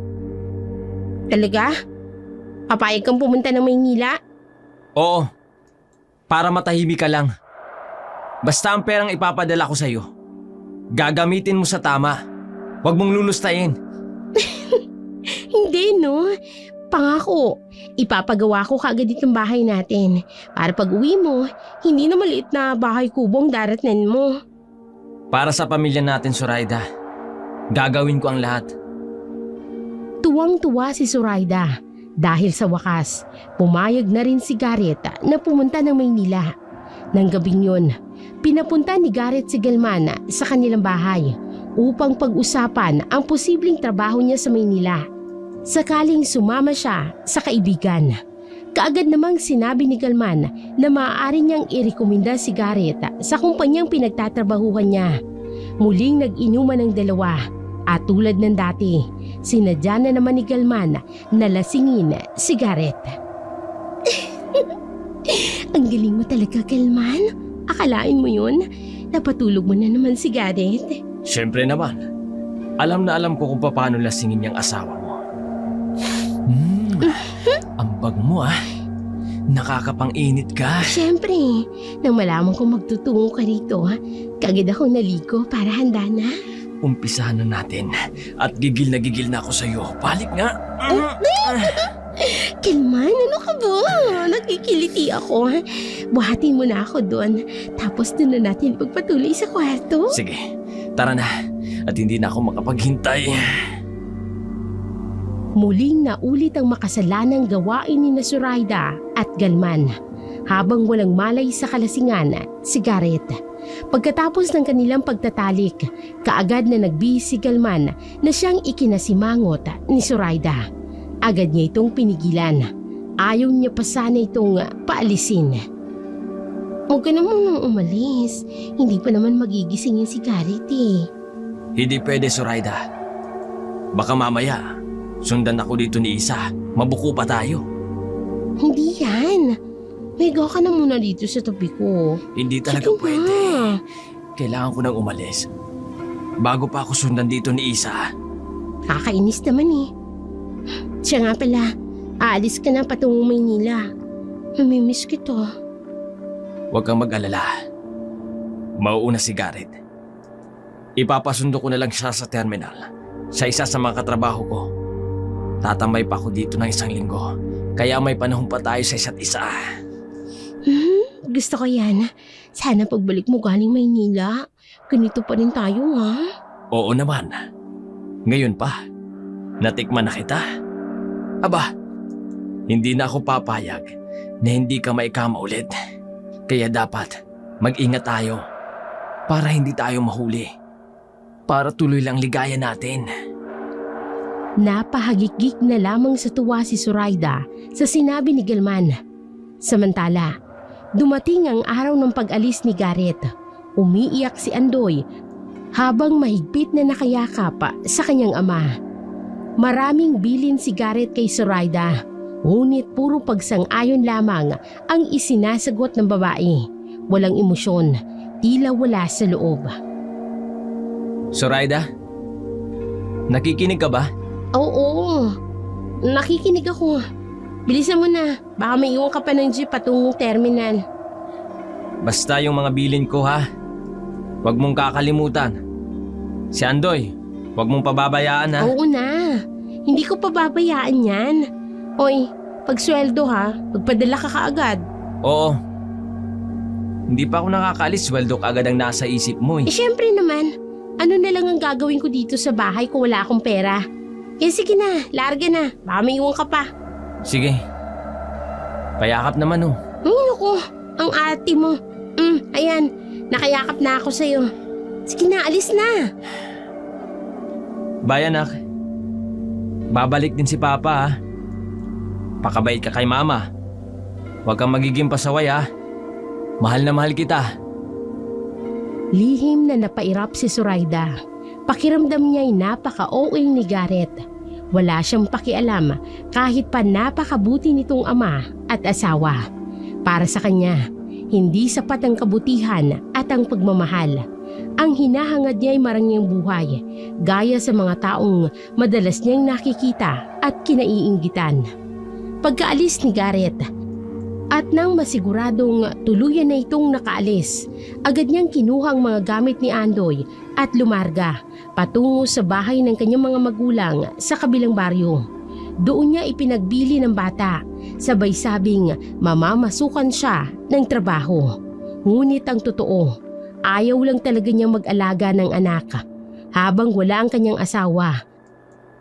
Talaga? Papayag kang pumunta ng Maynila? Oo, para matahimik ka lang. Basta ang perang ipapadala ko sa'yo, gagamitin mo sa tama. Huwag mong lulustayin. Hindi no, pangako. Ipapagawa ko kaagad itong bahay natin. Para pag uwi mo, hindi na maliit na bahay kubong daratnan mo. Para sa pamilya natin, Zoraida, gagawin ko ang lahat. Tuwang-tuwa si Zoraida dahil sa wakas, pumayag na rin si Garrett na pumunta ng Maynila. Nang gabing yun, pinapunta ni Garrett si Galman sa kanilang bahay upang pag-usapan ang posibleng trabaho niya sa Maynila. Sakaling sumama siya sa kaibigan. Kaagad namang sinabi ni Galman na maaari niyang irekomenda si Garrett sa kumpanyang pinagtatrabahuhan niya. Muling nag-inuman ng dalawa at tulad ng dati, sinadya na naman ni Galman na lasingin si Garrett. Ang galing mo talaga, Galman. Akalain mo yun? Napatulog mo na naman si Garrett. Siyempre naman. Alam na alam ko kung paano lasingin yung asawa mo. Ambag mo Nakakapang-init ka. Siyempre, nang malaman kong magtutungo ka rito, kagad ako naligo para handa na. Umpisahan na natin. At gigil na ako sa'yo. Balik nga. Galman, ano ka ba? Nakikiliti ako. Buhatin mo na ako doon. Tapos doon na natin pagpatuloy sa kwarto. Sige, tara na. At hindi na ako makapaghintay. Muling naulit ang makasalanang gawain ni Zoraida at Galman habang walang malay sa kalasingan si Garrett. Pagkatapos ng kanilang pagtatalik, kaagad na nagbihis si Galman na siyang ikinasimangot ni Zoraida. Agad niya itong pinigilan. Ayaw niya pa sana itong paalisin. Huwag ka naman nang umalis. Hindi pa naman magigising si Garrett eh. Hindi pwede, Zoraida. Baka mamaya, sundan ako dito ni Isa. Mabuko pa tayo. Hindi yan. Mega ka na muna dito sa tabi ko. Hindi talaga Sige pwede. na. Kailangan ko nang umalis. Bago pa ako sundan dito ni Isa. Kakainis naman eh. Siya nga pala, aalis ka na patungong Maynila. Mamimiss kita. Huwag kang mag-alala. Mauuna si Garrett. Ipapasundo ko na lang siya sa terminal. Sa isa sa mga katrabaho ko. Tatambay pa ako dito ng 1 linggo. Kaya may panahon pa tayo sa isa't isa. Gusto ko yan. Sana pagbalik mo galing Maynila, ganito pa rin tayo ha. Oo naman. Ngayon pa. Natikman na kita. Aba, hindi na ako papayag na hindi ka maikama ulit. Kaya dapat mag-ingat tayo para hindi tayo mahuli. Para tuloy lang ligaya natin. Napahagikik na lamang sa tuwa si Zoraida sa sinabi ni Galman. Samantala, dumating ang araw ng pag-alis ni Garrett. Umiiyak si Andoy habang mahigpit na nakayakap sa kanyang ama. Maraming bilin si Garrett kay Zoraida, ngunit puro pagsang-ayon lamang ang isinasagot ng babae. Walang emosyon, tila wala sa loob. Zoraida, nakikinig ka ba? Oo, nakikinig ako. Bilisan mo na, baka may iwan ka pa ng jeep patungong terminal. Basta yung mga bilin ko ha. Huwag mong kakalimutan. Si Andoy, huwag mong pababayaan ha. Oo na, hindi ko pababayaan yan. Oy, pagsweldo ha, pagpadala ka kaagad. Oo. Hindi pa ako nakakaalis, sweldo kaagad ang nasa isip mo eh. Syempre naman, ano na lang ang gagawin ko dito sa bahay kung wala akong pera? Kaya sige na, larga na, baka may iwan ka pa. Sige. Payakap naman oh. Ay naku, ang ate mo. Ayan, nakayakap na ako sa'yo. Sige na, alis na. Bye anak. Babalik din si Papa ha. Pakabait ka kay Mama. Huwag kang magiging pasaway ha. Mahal na mahal kita. Lihim na napairap si Zoraida. Pakiramdam niya'y napaka-OA ni Garrett. Wala siyang pakialam kahit pa napakabuti nitong ama at asawa. Para sa kanya, hindi sapat ang kabutihan at ang pagmamahal. Ang hinahangad niya'y marangyang buhay, gaya sa mga taong madalas niyang nakikita at kinaiinggitan. Pagkaalis ni Garrett, at nang masiguradong tuluyan na itong nakaalis, agad niyang kinuha ang mga gamit ni Andoy at lumarga patungo sa bahay ng kanyang mga magulang sa kabilang baryo. Doon niya ipinagbili ng bata, sabay sabing mamamasukan siya ng trabaho. Ngunit ang totoo, ayaw lang talaga niyang mag-alaga ng anak. Habang wala ang kanyang asawa,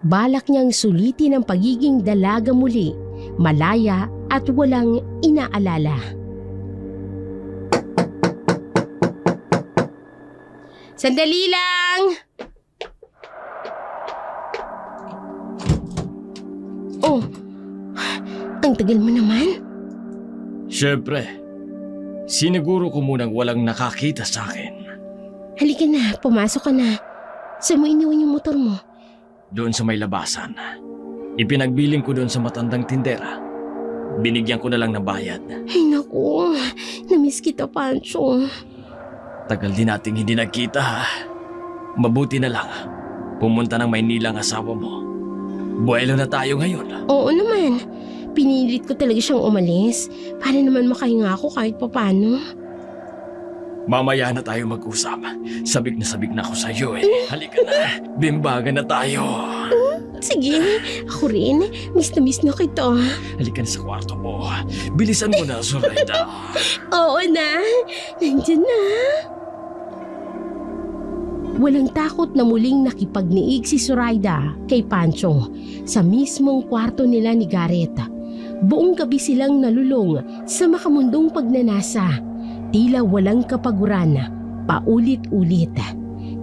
balak niyang sulitin ang pagiging dalaga muli, malaya at walang inaalala. Sandali lang! Oh, ang tagal mo naman. Siyempre, siniguro ko munang walang nakakita sa akin. Halika na, pumasok ka na. Saan mo iniwan yung motor mo? doon sa may labasan. Ipinagbiling ko doon sa matandang tindera. Binigyan ko na lang ng bayad. Ay naku, namiss kita, Pancho. Tagal din nating hindi nagkita. Mabuti na lang. Pumunta ng Maynila ang asawa mo. Buwelo na tayo ngayon. Oo naman, pinilit ko talaga siyang umalis para naman makahinga ako kahit papano. Mamaya na tayo mag-usap. Sabik na ako sa iyo eh. Halika na. Bimbagan na tayo. Sige, ako rin. Miss na kita. Halika na sa kwarto mo. Bilisan mo na, Zoraida. Oo na, nandyan na. Walang takot na muling nakipagniig si Zoraida kay Pancho sa mismong kwarto nila ni Garrett. Buong gabi silang nalulong sa makamundong pagnanasa. Tila walang kapaguran, paulit-ulit.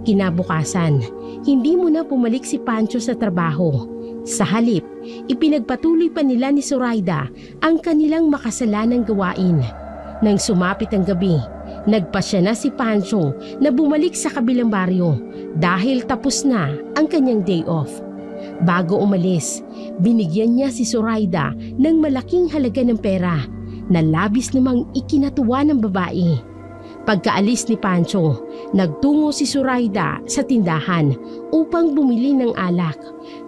Kinabukasan, hindi muna pumalik si Pancho sa trabaho. Sa halip, ipinagpatuloy pa nila ni Zoraida ang kanilang makasalanang gawain. Nang sumapit ang gabi, nagpasya na si Pancho na bumalik sa kabilang baryo dahil tapos na ang kanyang day off. Bago umalis, binigyan niya si Zoraida ng malaking halaga ng pera na labis namang ikinatuwa ng babae. Pagkaalis ni Pancho, nagtungo si Zoraida sa tindahan upang bumili ng alak.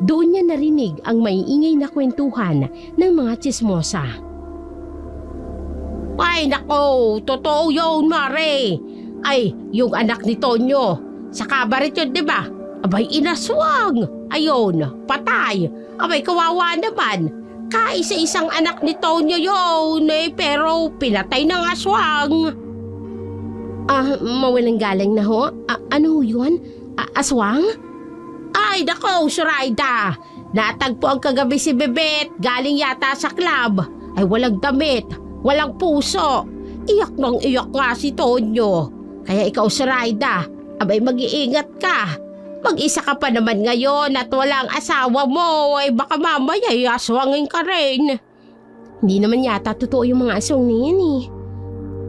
Doon niya narinig ang maiingay na kwentuhan ng mga tsismosa. Ay nako, totoo yun, Mare. Ay, yung anak ni Tonyo, sa kabaret yun, di ba? Abay, inaswang. Ayun, patay. Abay, kawawa naman. Kaisa-isang anak ni Tonyo yun eh, pero pinatay ng aswang. Mawalang galang na ho? Ano yun? Aswang? Ay, nako, Zoraida. Natagpo ang kagabi si Bebet, galing yata sa club. Ay, walang damit, walang puso. Iyak nang iyak nga si Tonyo. Kaya ikaw, Zoraida, abay mag-iingat ka. Mag-isa ka pa naman ngayon at walang asawa mo, ay baka mamaya aswangin ka rin. Hindi naman yata totoo yung mga aswang niyan eh.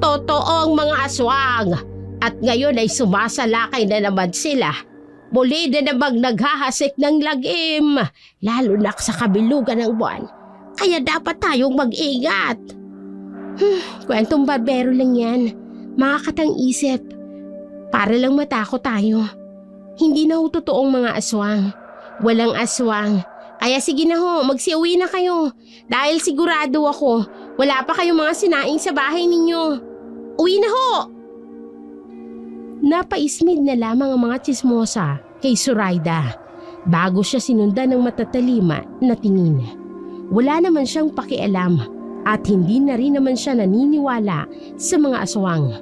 Totoo ang mga aswang. At ngayon ay sumasalakay na naman sila. Muli na namang naghahasik ng lagim, lalo na sa kabilugan ng buwan. Kaya dapat tayong mag-ingat. Kwentong barbero lang yan. Makakatang isip. Para lang matakot tayo. Hindi na ho totoong mga aswang. Walang aswang. Kaya sige na ho, magsiuwi na kayo. Dahil sigurado ako, wala pa kayong mga sinaing sa bahay ninyo. Uwi na ho! Napaismid na lamang ang mga tsismosa kay Zoraida bago siya sinundan ng matatalima na tingin. Wala naman siyang pakialam at hindi na rin naman siya naniniwala sa mga aswang.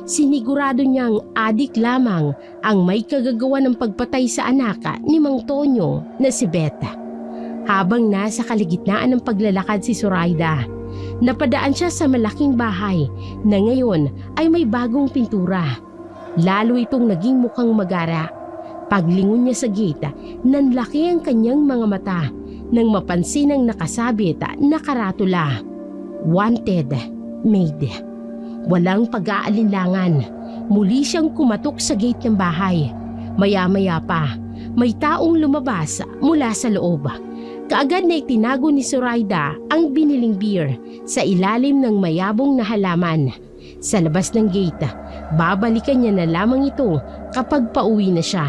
Sinigurado niyang adik lamang ang may kagagawa ng pagpatay sa anak ni Mang Tonyo na si Beta. Habang nasa kaligitnaan ng paglalakad si Zoraida, napadaan siya sa malaking bahay na ngayon ay may bagong pintura. Lalo itong naging mukhang magara. Paglingon niya sa gate, nanlaki ang kanyang mga mata nang mapansin ang nakasabit na karatula. Wanted, Maid. Walang pag-aalinlangan. Muli siyang kumatok sa gate ng bahay. Maya-maya pa, may taong lumabas mula sa loob. Kaagad na itinago ni Zoraida ang biniling beer sa ilalim ng mayabong na halaman. Sa labas ng gate, babalikan niya na lamang ito kapag pauwi na siya.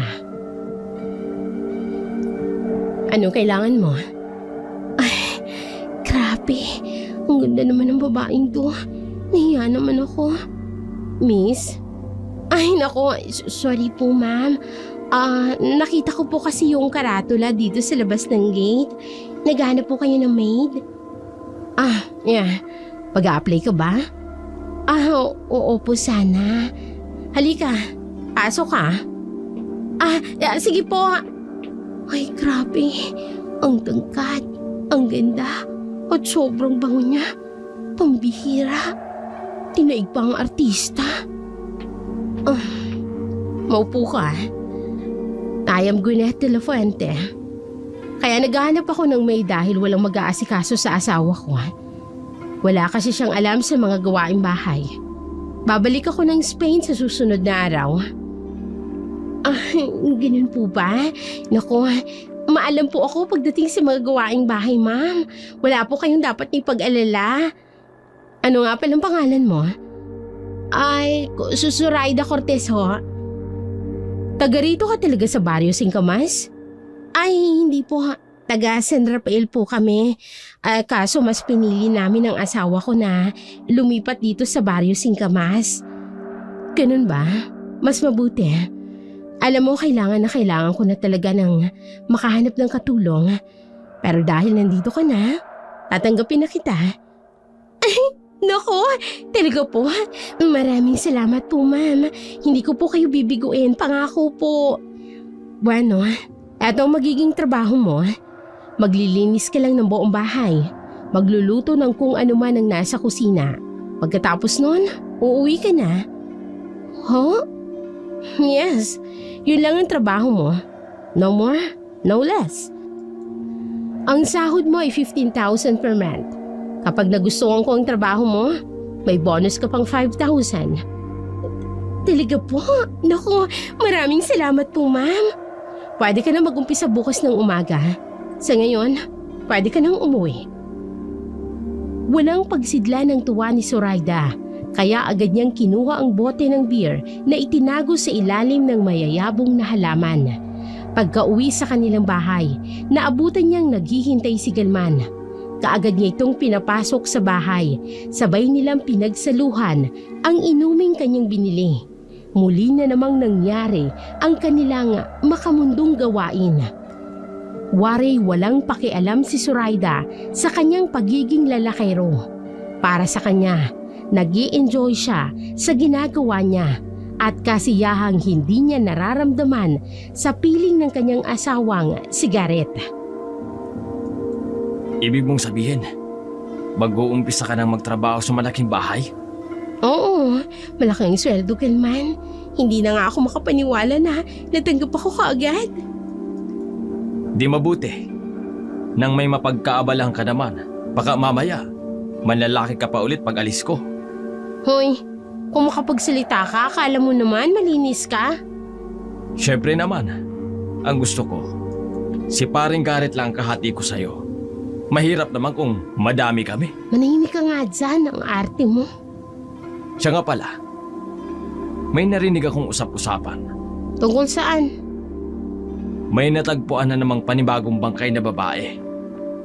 Anong kailangan mo? Ay, grabe. Ang ganda naman ng babaeng to. Nahiya naman ako. Miss? Ay, nako. Sorry po, ma'am. Nakita ko po kasi yung karatula dito sa labas ng gate. Naghahanap po kayo ng maid? Yeah. Pag-a-apply ka ba? Oo po sana. Halika. Pasok ka. Sige po. Ay, grabe. Ang tangkad. Ang ganda. At sobrang bango niya. Pambihira. Tinaig pa ang artista. Maupo ka. I am Gwyneth de la Fuente. Kaya naghahanap ako ng maid dahil walang mag-aasikaso sa asawa ko. Wala kasi siyang alam sa mga gawaing bahay. Babalik ako ng Spain sa susunod na araw. Ganun po ba? Naku, Maalam po ako pagdating sa mga gawaing bahay, ma'am. Wala po kayong dapat ipag-alala. Ano nga palang pangalan mo? Ay, Susuraida Cortez ho. Taga rito ka talaga sa Barrio Singkamas? Ay, hindi po. Taga San Rafael po kami. Kaso mas pinili namin ng asawa ko na lumipat dito sa Barrio Singkamas. Ganun ba? Mas mabuti. Alam mo, kailangan ko na talaga ng makahanap ng katulong. Pero dahil nandito ka na, tatanggapin na kita. Ay, nako, talaga po. Maraming salamat po, ma'am. Hindi ko po kayo bibiguin, pangako po. Bueno, eto ang magiging trabaho mo. Maglilinis ka lang ng buong bahay. Magluluto ng kung ano man ang nasa kusina. Pagkatapos nun, uuwi ka na. Huh? Yes, yun lang ang trabaho mo. No more, no less. Ang sahod mo ay 15,000 per month. Kapag nagustuhan ko ang trabaho mo, may bonus ka pang 5,000. Talaga po? Naku, maraming salamat po, ma'am. Pwede ka na mag-umpisa bukas ng umaga. Sa ngayon, pwede ka nang umuwi. Walang pagsidla ng tuwa ni Zoraida. Kaya agad niyang kinuha ang bote ng beer na itinago sa ilalim ng mayayabong na halaman. Pagka-uwi sa kanilang bahay, naabutan niyang naghihintay si Galman. Kaagad niya itong pinapasok sa bahay, sabay nilang pinagsaluhan ang inuming kanyang binili. Muli na namang nangyari ang kanilang makamundong gawain. Waray walang pakialam si Zoraida sa kanyang pagiging lalakero. Para sa kanya, nag-i-enjoy siya sa ginagawa niya at kasiyahang hindi niya nararamdaman sa piling ng kanyang asawang si Garrett. Ibig mong sabihin, mag-uumpisa ka ng magtrabaho sa malaking bahay? Oo, malaking sweldo, Galman. Hindi na nga ako makapaniwala na natanggap ako kaagad. Di mabuti. Nang may mapagkaabalang ka naman, baka mamaya, manlalaki ka pa ulit pag alis ko. Hoy, kung makapagsalita ka, akala mo naman malinis ka? Siyempre naman, ang gusto ko, si paring Garrett lang kahati ko sa'yo. Mahirap naman kung madami kami. Manahimik ka nga dyan, ang arte mo. Siya nga pala, may narinig akong usap-usapan. Tungkol saan? May natagpuan na namang panibagong bangkay na babae.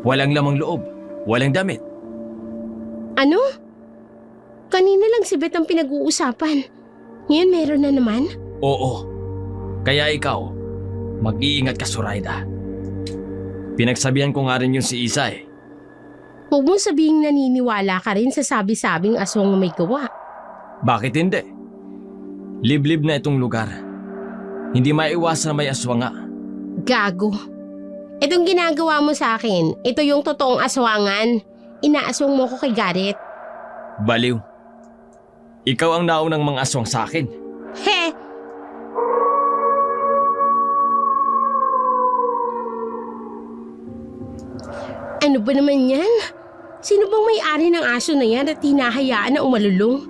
Walang lamang loob, walang damit. Ano? Kanina lang si Beth ang pinag-uusapan. Ngayon meron na naman? Oo. Kaya ikaw, mag-iingat ka, Zoraida. Pinagsabihan ko nga rin yun si Isa eh. Huwag mong sabihing naniniwala ka rin sa sabi-sabing aswang na may gawa. Bakit hindi? Liblib na itong lugar. Hindi maiwasan na may aswang nga. Gago. Itong ginagawa mo sa akin, ito yung totoong aswangan. Inaaswang mo ko kay Garrett. Baliw. Ikaw ang naunang mga aswang sa akin. He! Ano ba naman yan? Sino bang may-ari ng aso na yan at hinahayaan na umalulong?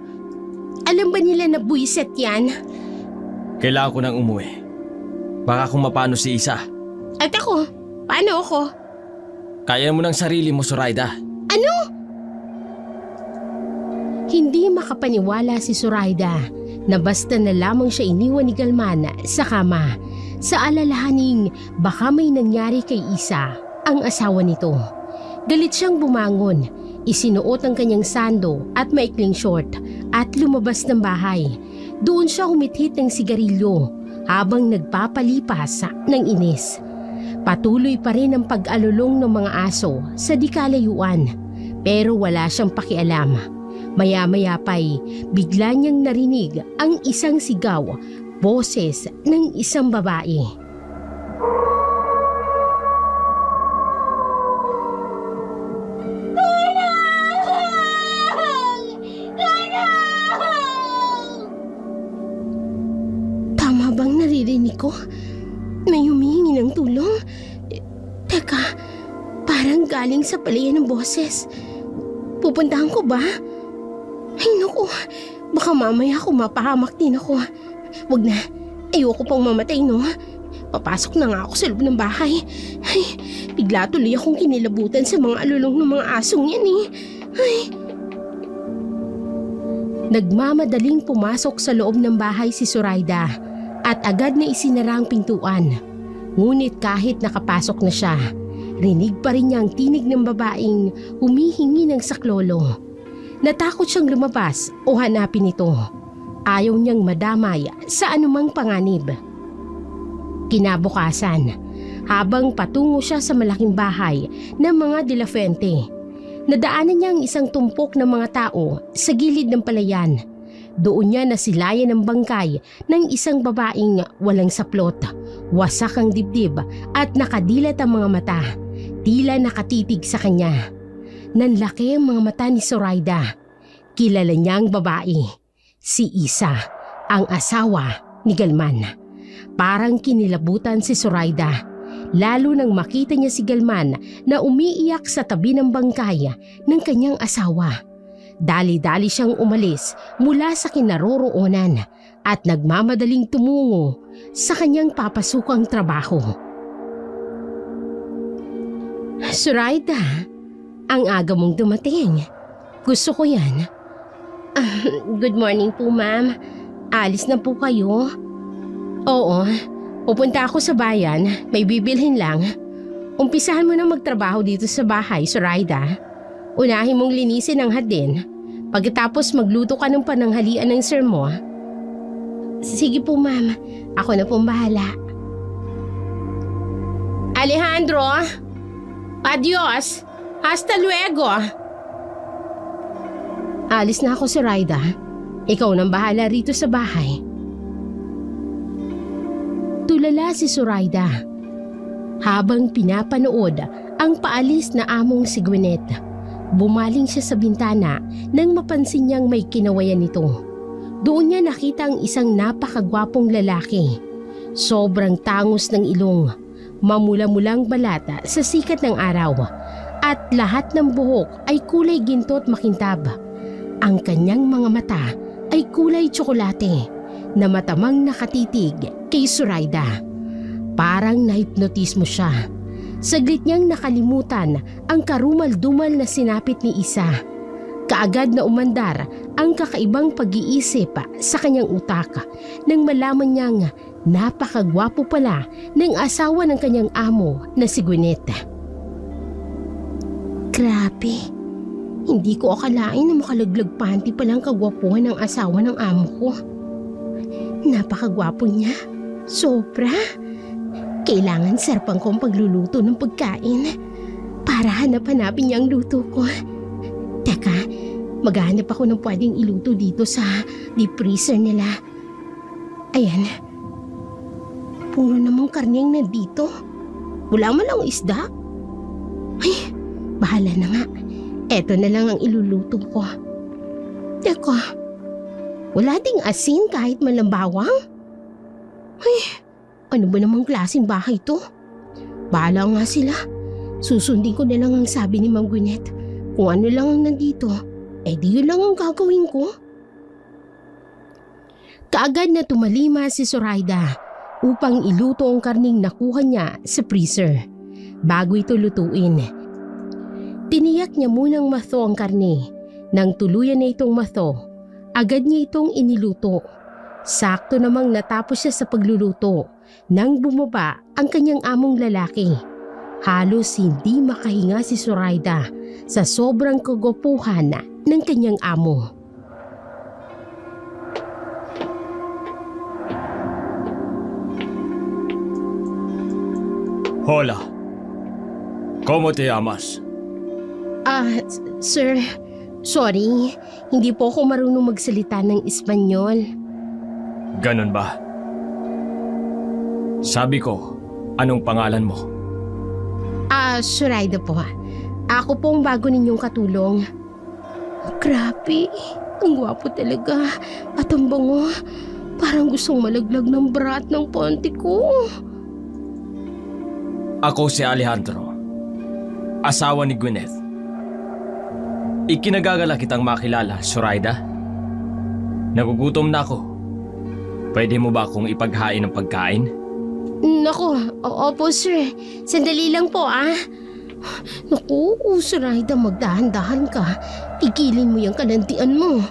Alam ba nila na buwiset yan? Kailangan ko nang umuwi. Baka kung mapano si Isa. At ako? Paano ako? Kaya mo ng sarili mo, Zoraida. Ano? Hindi makapaniwala si Zoraida na basta na lamang siya iniwan ni Galman sa kama sa alalahaning baka may nangyari kay Isa, ang asawa nito. Galit siyang bumangon, isinuot ang kanyang sando at maikling short at lumabas ng bahay. Doon siya humithit ng sigarilyo habang nagpapalipas ng inis. Patuloy pa rin ang pag-alulong ng mga aso sa di kalayuan pero wala siyang pakialam. Maya-maya pa'y bigla niyang narinig ang isang sigaw, boses ng isang babae. Tama bang naririnig ko? May humihingi ng tulong? Teka, parang galing sa palayan ng boses. Pupuntahan ko ba? Ay naku, baka mamaya ako mapahamak din ako. Wag na, ayoko pang mamatay no. Papasok na nga ako sa loob ng bahay. Ay, bigla tuloy akong kinilabutan sa mga alulong ng mga asong yan eh. Ay. Nagmamadaling pumasok sa loob ng bahay si Zoraida at agad na isinara ang pintuan. Ngunit kahit nakapasok na siya, rinig pa rin niya ang tinig ng babaeng humihingi ng saklolo. Natakot siyang lumabas o hanapin ito. Ayaw niyang madamay sa anumang panganib. Kinabukasan, habang patungo siya sa malaking bahay ng mga De La Fuente, nadaanan niya ang isang tumpok ng mga tao sa gilid ng palayan. Doon niya nasilayan ang bangkay ng isang babaeng walang saplot, wasak ang dibdib at nakadilat ang mga mata, tila nakatitig sa kanya. Nanlaki ang mga mata ni Zoraida. Kilala niya ang babae, si Isa, ang asawa ni Galman. Parang kinilabutan si Zoraida, lalo nang makita niya si Galman na umiiyak sa tabi ng bangkay ng kanyang asawa. Dali-dali siyang umalis mula sa kinaroroonan at nagmamadaling tumungo sa kanyang papasukang trabaho. Zoraida, ang aga mong dumating. Gusto ko yan. Good morning po, ma'am. Alis na po kayo? Oo, pupunta ako sa bayan. May bibilhin lang. Umpisahan mo na magtrabaho dito sa bahay, Zoraida. Unahin mong linisin ang hardin. Pagkatapos magluto ka ng pananghalian ng sir mo. Sige po, ma'am. Ako na pong bahala. Alejandro! Adios! Hasta luego! Alis na ako, Zoraida. Ikaw nang bahala rito sa bahay. Tulala si Zoraida habang pinapanood ang paalis na among si Gwyneth. Bumaling siya sa bintana nang mapansin niyang may kinawayan nito. Doon niya nakita ang isang napakagwapong lalaki. Sobrang tangos ng ilong, mamula-mulang balata sa sikat ng araw, at lahat ng buhok ay kulay ginto at makintab. Ang kanyang mga mata ay kulay tsokolate na matamang nakatitig kay Zoraida. Parang nahipnotismo siya. Saglit niyang nakalimutan ang karumal-dumal na sinapit ni Isa. Kaagad na umandar ang kakaibang pag-iisip sa kanyang utak nang malaman niyang napakagwapo pala ng asawa ng kanyang amo na si Gwyneth. Grabe, hindi ko akalain na makalaglag panty palang kagwapuhan ng asawa ng amo ko. Napakagwapo niya, sobra. Kailangan sarpang ko ang pagluluto ng pagkain para hanap-hanapin niya ang luto ko. Teka, maghahanap ako ng pwedeng iluto dito sa deep freezer nila. Ayan, puro namang karne ang nandito. Wala man lang isda. Ay, bahala na nga. Eto na lang ang iluluto ko. Teka, wala ding asin kahit malambawang? Ay, ano ba namang klaseng bahay to? Bahala nga sila. Susundin ko na lang ang sabi ni Ma'am Gwyneth. Kung ano lang ang nandito, di yun lang ang gagawin ko. Kaagad na tumalima si Zoraida upang iluto ang karning nakuha niya sa freezer. Bago ito lutuin, tiniyak niya munang matho ang karne. Nang tuluyan na itong matho, agad niya itong iniluto. Sakto namang natapos siya sa pagluluto nang bumaba ang kanyang among lalaki. Halos hindi makahinga si Zoraida sa sobrang kagwapuhan ng kanyang amo. Hola. ¿Cómo te llamas? Sir, sorry. Hindi po ako marunong magsalita ng Espanyol. Ganon ba? Sabi ko, anong pangalan mo? Zoraida po. Ako po ang bago ninyong katulong. Grabe, ang gwapo talaga. At ang bango. Parang gustong malaglag ng brat ng ponte ko. Ako si Alejandro, asawa ni Gwyneth. Ikinagagala kitang makilala, Zoraida. Nagugutom na ako. Pwede mo ba akong ipaghain ng pagkain? Naku, opo sir. Sandali lang po Naku, Zoraida, magdahan-dahan ka. Tigilin mo yung kalantian mo.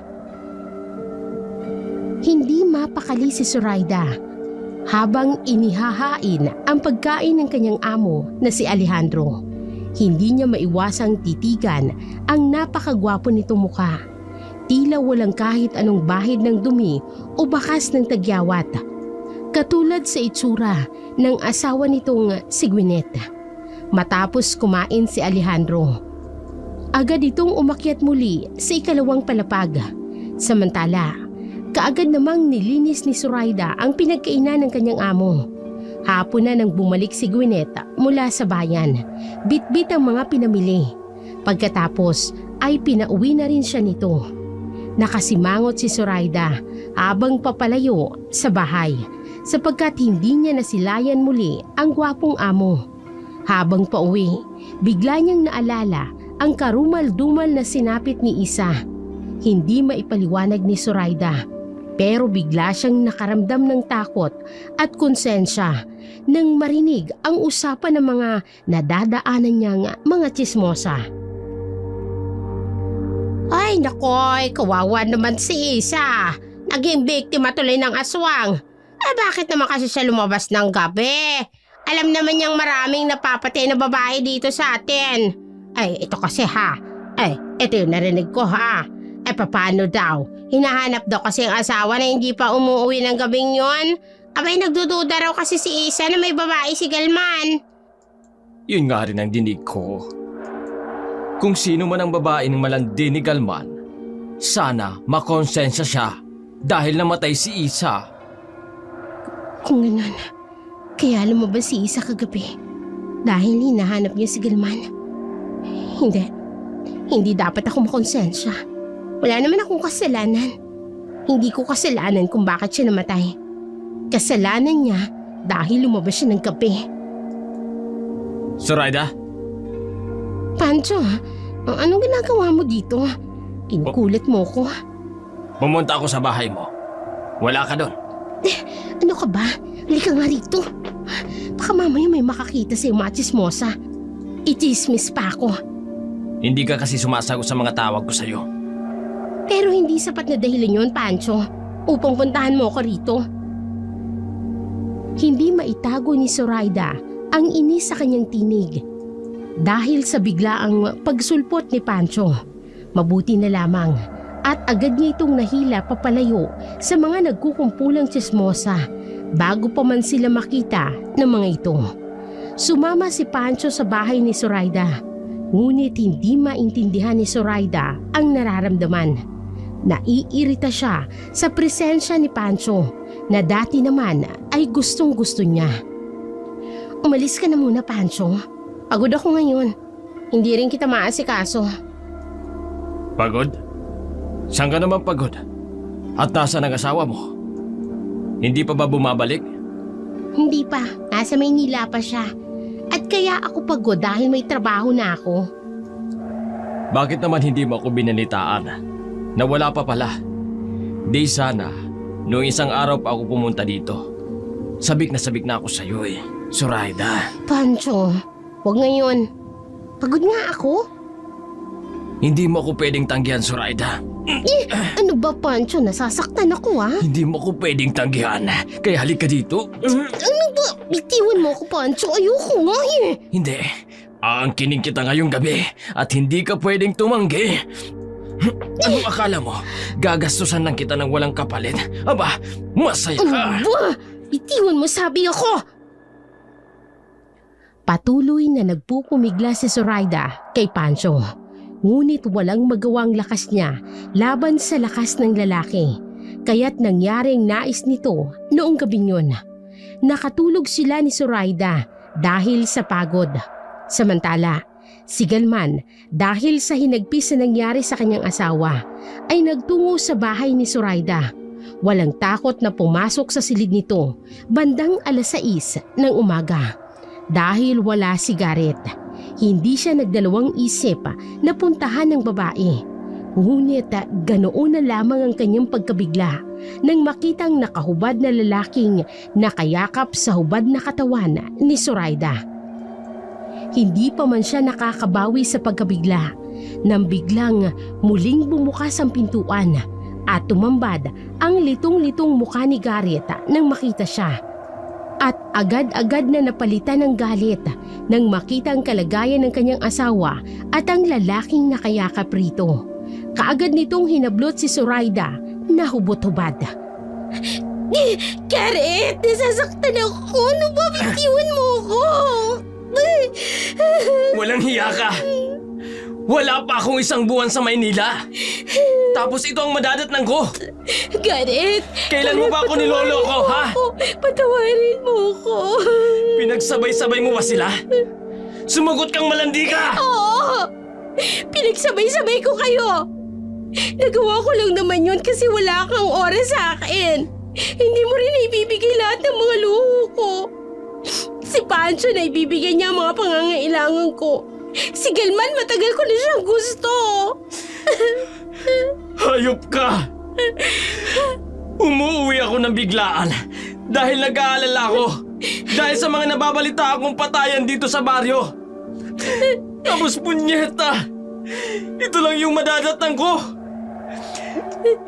Hindi mapakali si Zoraida habang inihahain ang pagkain ng kanyang amo na si Alejandro. Hindi niya maiwasang titigan ang napakagwapo nitong mukha. Tila walang kahit anong bahid ng dumi o bakas ng tagyawat. Katulad sa itsura ng asawa nitong si Gwyneth. Matapos kumain si Alejandro, agad itong umakyat muli sa ikalawang palapag. Samantala, kaagad namang nilinis ni Zoraida ang pinagkainan ng kanyang amo. Hapon na nang bumalik si Gwyneth mula sa bayan. Bitbit ang mga pinamili. Pagkatapos ay pinauwi na rin siya nito. Nakasimangot si Zoraida habang papalayo sa bahay sapagkat hindi niya nasilayan muli ang gwapong amo. Habang pauwi, bigla niyang naalala ang karumal-dumal na sinapit ni Isa. Hindi maipaliwanag ni Zoraida, pero bigla siyang nakaramdam ng takot at konsensya nang marinig ang usapan ng mga nadadaanan niyang mga tsismosa. Ay nakoy, kawawa naman si Isa. Naging biktima tuloy ng aswang. Bakit naman kasi siya lumabas ng gabi? Alam naman niyang maraming napapatay na babae dito sa atin. Ito kasi ito yung narinig ko paano daw? Hinahanap daw kasi ang asawa na hindi pa umuwi ng gabing yon. Nagdududa raw kasi si Isa na may babae si Galman. Yun nga rin ang dinig ko. Kung sino man ang babae ng malandi ni Galman, sana makonsensya siya dahil namatay si Isa. Kung ganun, kaya lumabas si Isa kagabi dahil hinahanap niya si Galman. Hindi dapat ako makonsensya. Wala naman akong kasalanan. Hindi ko kasalanan kung bakit siya namatay. Kasalanan niya dahil lumabas siya ng gabi. Zoraida? Pancho, anong ginagawa mo dito? Kinukulit mo ko. Pumunta ako sa bahay mo. Wala ka doon. Ano ka ba? Halika nga rito. Baka mamaya may makakita sa mga tsismosa. Itismis pa ako. Hindi ka kasi sumasagot sa mga tawag ko sa'yo. Pero hindi sapat na dahilan yun, Pancho, upang puntahan mo ako rito. Hindi maitago ni Zoraida ang inis sa kanyang tinig. Dahil sa biglaang pagsulpot ni Pancho, mabuti na lamang at agad niya itong nahila papalayo sa mga nagkukumpulang tsismosa bago pa man sila makita ng mga ito. Sumama si Pancho sa bahay ni Zoraida, ngunit hindi maintindihan ni Zoraida ang nararamdaman. Naiirita siya sa presensya ni Pancho na dati naman ay gustong-gusto niya. Umalis ka na muna, Pancho. Pagod ako ngayon. Hindi rin kita maasikaso. Pagod? Saan ka naman pagod? At nasaan ang asawa mo? Hindi pa ba bumabalik? Hindi pa. Nasa Maynila pa siya. At kaya ako pagod dahil may trabaho na ako. Bakit naman hindi mo ako binalitaan? Na wala pa pala. Di sana, noong isang araw pa ako pumunta dito. Sabik na ako sa'yo Zoraida. Pancho, huwag ngayon. Pagod nga ako. Hindi mo ako pwedeng tanggihan, Zoraida. Ano ba, Pancho? Nasasaktan ako Hindi mo ako pwedeng tanggihan. Kaya halika dito. Ano ba? Bitiwan mo ako, Pancho. Ayoko nga Hindi. Aangkinin kita ngayong gabi at hindi ka pwedeng tumanggi. Anong akala mo? Gagastusan lang kita ng walang kapalit. Aba, masaya ka. Ano ba? Bitiwan mo, sabi ako. Patuloy na nagpupumigla si Zoraida kay Pancho. Ngunit walang magawang lakas niya laban sa lakas ng lalaki. Kaya't nangyaring nais nito noong gabing yun. Nakatulog sila ni Zoraida dahil sa pagod. Samantala, si Galman dahil sa hinagpis na nangyari sa kanyang asawa ay nagtungo sa bahay ni Zoraida. Walang takot na pumasok sa silid nito bandang 6:00 ng umaga. Dahil wala si Garrett, hindi siya nagdalawang isip na puntahan ng babae. Ngunit ganoon na lamang ang kanyang pagkabigla nang makitang nakahubad na lalaking nakayakap sa hubad na katawan ni Zoraida. Hindi pa man siya nakakabawi sa pagkabigla nang biglang muling bumukas ang pintuan at tumambad ang litong-litong mukha ni Garrett nang makita siya. At agad-agad na napalitan ng galit nang makita ang kalagayan ng kanyang asawa at ang lalaking nakayakap rito. Kaagad nitong hinablot si Zoraida na hubot-hubad. Garrett, nasasaktan ako. Ano ba, bitiwan mo ako? Walang hiya ka! Wala pa akong 1 buwan sa Maynila. Tapos ito ang madadatnan ko. Garrett! Kailan mo ba ako nilolo ko, ha? Patawarin mo ako. Pinagsabay-sabay mo ba sila? Sumagot kang malandi ka! Oo! Pinagsabay-sabay ko kayo. Nagawa ko lang naman yun kasi wala kang oras sa akin. Hindi mo rin ibibigay lahat ng mga luho ko. Si Pancho na ibibigay niya ang mga pangangailangan ko. Si Galman, matagal ko na siyang gusto. Hayop ka! Umuwi ako ng biglaan dahil nag-aalala ako dahil sa mga nababalita akong patayan dito sa baryo. Tapos punyeta, ito lang yung madadatnan ko.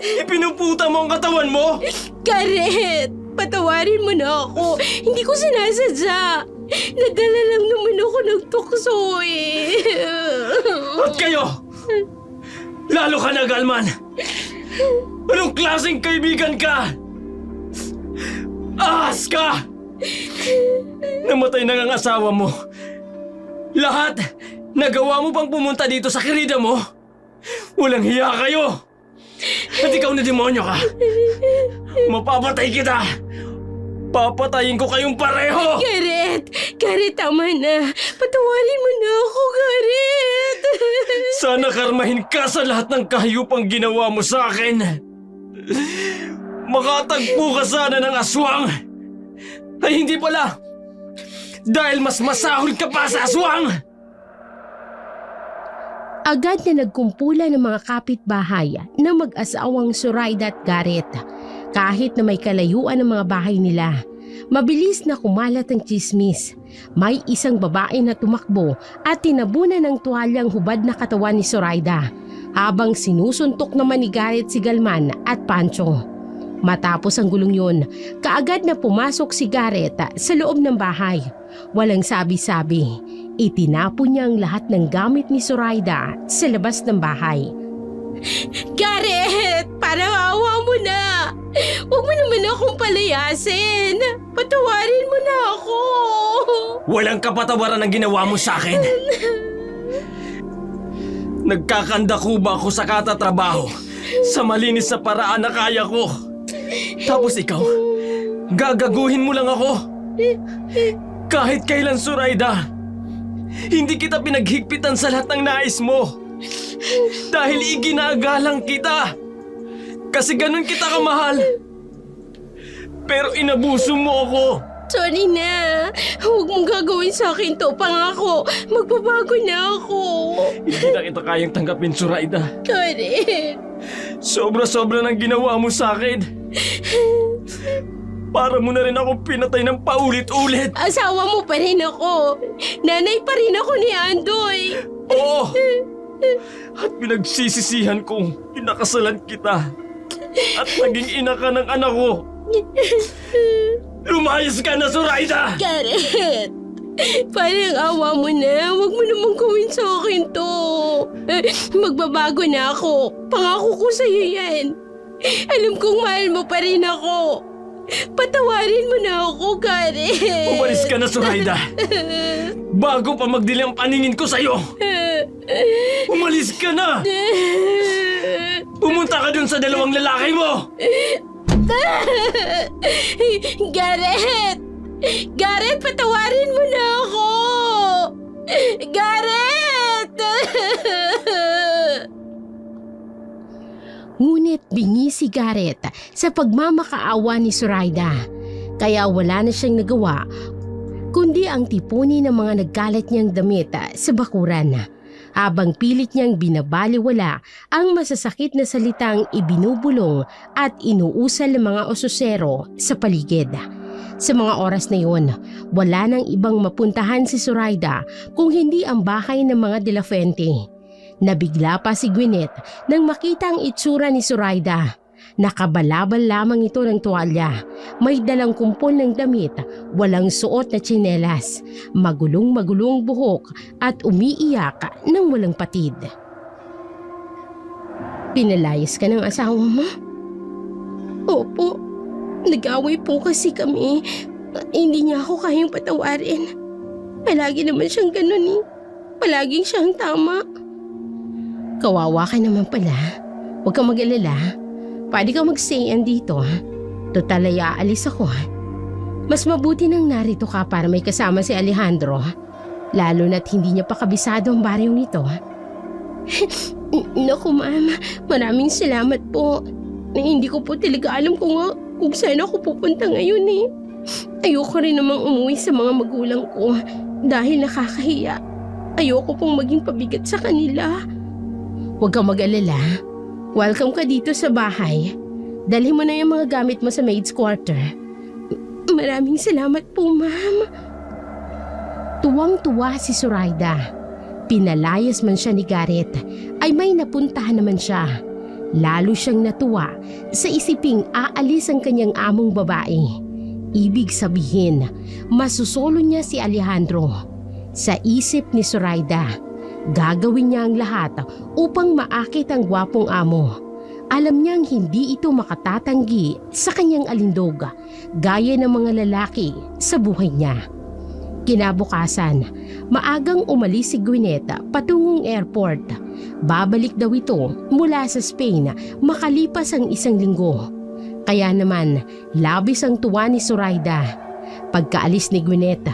Ipinuputa mo ang katawan mo? Garrett, patawarin mo na ako. Hindi ko sinasadya. Nadala lang naman ako ng tukso eh. At kayo! Lalo ka na, Galman! Anong klaseng kaibigan ka? Ahas ka! Namatay na ang asawa mo. Lahat, nagawa mo pang pumunta dito sa kirida mo? Walang hiya kayo! At ikaw na demonyo ka! Mapapatay kita! Papatayin ko kayong pareho! Garrett! Garrett, tama na. Patawarin mo na ako, Garrett! Sana karmahin ka sa lahat ng kahayupang ginawa mo sa akin! Makatagpo ka sana ng aswang! Ay hindi pala! Dahil mas masahol ka pa sa aswang! Agad na nagkumpulan ng mga kapitbahay na mag-asawang Zoraida at Garrett. Kahit na may kalayuan ng mga bahay nila, mabilis na kumalat ang tsismis. May isang babae na tumakbo at tinabunan ng tuwalyang hubad na katawan ni Zoraida, habang sinusuntok naman ni Garrett si Galman at Pancho. Matapos ang gulong yun, kaagad na pumasok si Garrett sa loob ng bahay. Walang sabi-sabi, itinapon niya ang lahat ng gamit ni Zoraida sa labas ng bahay. Garrett! Parang awa mo na! Huwag mo naman akong palayasin! Patawarin mo na ako! Walang kapatawaran ang ginawa mo sa akin! Nagkakandako ako sa katatrabaho sa malinis sa paraan na kaya ko. Tapos ikaw, gagaguhin mo lang ako. Kahit kailan, Zoraida, hindi kita pinaghigpitan sa lahat ng nais mo. Dahil iginagalang kita. Kasi ganun kita kamahal. Pero inabuso mo ako. Sorry na. Huwag mong gagawin sa akin to. Pangako, magbabago na ako. Hindi na kita kayang tanggapin, Zoraida. Garrett. Sobra-sobra ng ginawa mo sa akin. Para mo na rin ako pinatay ng paulit-ulit. Asawa mo pa rin ako. Nanay pa rin ako ni Andoy. Oo. At pinagsisisihan kong pinakasalan kita. At naging ina ka ng anak ko. Lumayas ka na, Zoraida! Garrett! Parang awa mo na. Huwag mo namang gawin sa akin to. Magbabago na ako. Pangako ko sa'yo yan. Alam kong mahal mo pa rin ako. Patawarin mo na ako, Garrett. Umalis ka na, Zoraida. Bago pa magdilim ang paningin ko sa'yo. Umalis ka na! Pumunta ka dun sa 2 lalaki mo! Garrett! Garrett, patawarin mo na ako! Garrett! Ngunit bingi si Garrett sa pagmamakaawa ni Zoraida. Kaya wala na siyang nagawa kundi ang tipunin ng mga nagkalat niyang damit sa bakuran. habang pilit niyang binabaliwala ang masasakit na salitang ibinubulong at inuusal ng mga ososero sa paligid. Sa mga oras na yun, wala nang ibang mapuntahan si Zoraida kung hindi ang bahay ng mga De La Fuente. Nabigla pa si Gwyneth nang makita ang itsura ni Zoraida. Nakabalabal lamang ito ng tuwalya, may dalang kumpol ng damit, walang suot na tsinelas, magulong-magulong buhok at umiiyak ng walang patid. Pinalayas ka ng asawa mo? Opo, nag-away po kasi kami. Hindi niya ako kayang patawarin. Palagi naman siyang ganun eh. Palaging siyang tama. Kawawa ka naman pala. Huwag kang mag-alala. Pwede kang mag-stay-in dito, ha? Total ay aalis ako, ha? Mas mabuti nang narito ka para may kasama si Alejandro, ha? Lalo na't hindi niya pa kabisado ang baryong nito, ha? Naku, ma'am. Maraming salamat po. Hindi ko po talaga alam kung saan ako pupunta ngayon, eh. Ayoko rin namang umuwi sa mga magulang ko dahil nakakahiya. Ayoko pong maging pabigat sa kanila. Huwag kang mag-alala. Welcome ka dito sa bahay. Dalhin mo na yung mga gamit mo sa maid's quarter. Maraming salamat po, ma'am. Tuwang-tuwa si Zoraida. Pinalayas man siya ni Garrett, ay may napuntahan naman siya. Lalo siyang natuwa sa isiping aalis ang kanyang among babae. Ibig sabihin, masusolo niya si Alejandro. Sa isip ni Zoraida, gagawin niya ang lahat upang maakit ang gwapong amo. Alam niyang hindi ito makatatanggi sa kanyang alindog, gaya ng mga lalaki sa buhay niya. Kinabukasan, maagang umalis si Gwyneth patungong airport. Babalik daw ito mula sa Spain makalipas ang 1 linggo. Kaya naman, labis ang tuwa ni Zoraida. Pagkaalis ni Gwyneth,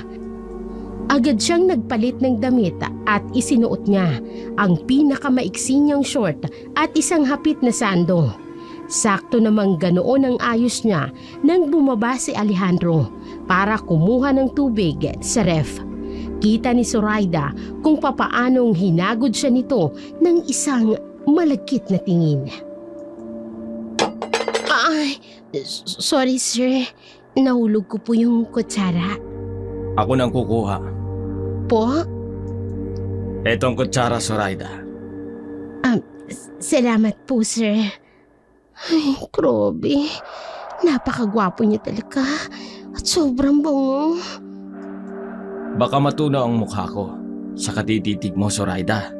agad siyang nagpalit ng damit at isinuot niya ang pinakamaiksi niyang short at isang hapit na sando. Sakto namang ganoon ang ayos niya nang bumaba si Alejandro para kumuha ng tubig sa ref. Kita ni Zoraida kung papaanong hinagod siya nito ng isang malagkit na tingin. Ay, sorry sir. Nahulog ko po yung kutsara. Ako nang kukuha. Po? Etong kutsara, Zoraida. Salamat po, sir. Ay, grabe. Napakagwapo niya talaga. At sobrang bango. Baka matunaw ang mukha ko sa katititig mo, Zoraida.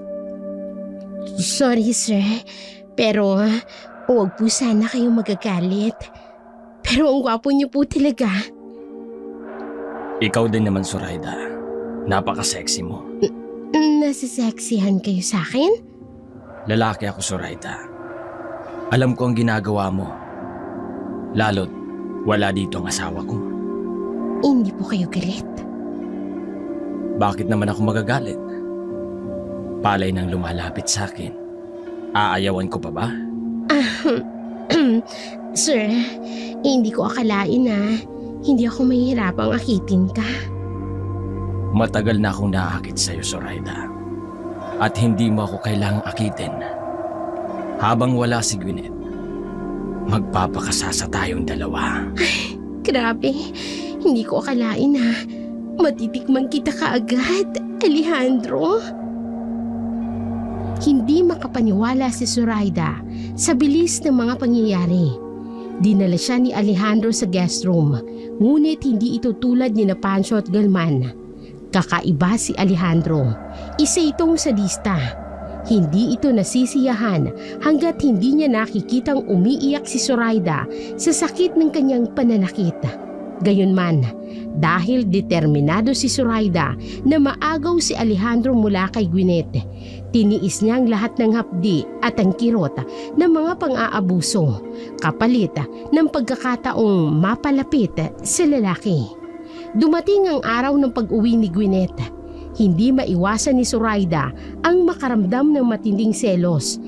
Sorry, sir. Pero, huwag po sana kayong magagalit. Pero ang gwapo niyo po talaga. Ikaw din naman, Zoraida. Napaka-sexy mo. Nasisexihan kayo sa akin? Lalaki ako, Zoraida. Alam ko ang ginagawa mo. Lalo't wala dito ang asawa ko. Hindi po kayo galit. Bakit naman ako magagalit? Palay nang lumalapit sa akin. Aayawan ko pa ba? Sir, hindi ko akalain na hindi ako mahihirapang akitin ka. Matagal na akong naakit sa'yo, Zoraida. At hindi mo ako kailangang akitin. Habang wala si Gwyneth, magpapakasasa tayong dalawa. Grabe, hindi ko akalain na matitikman kita kaagad, Alejandro. Hindi makapaniwala si Zoraida sa bilis ng mga pangyayari. Dinala siya ni Alejandro sa guest room, ngunit hindi ito tulad ni na Pancho at Galman. Kakaiba si Alejandro. Isa itong sadista. Hindi ito nasisiyahan hanggat hindi niya nakikitang umiiyak si Zoraida sa sakit ng kanyang pananakit. Gayunman, dahil determinado si Zoraida na maagaw si Alejandro mula kay Gwyneth, tiniis niya ang lahat ng hapdi at ang kirot ng mga pang-aabuso, kapalit ng pagkakataong mapalapit sa lalaki. Dumating ang araw ng pag-uwi ni Gwyneth. Hindi maiwasan ni Zoraida ang makaramdam ng matinding selos,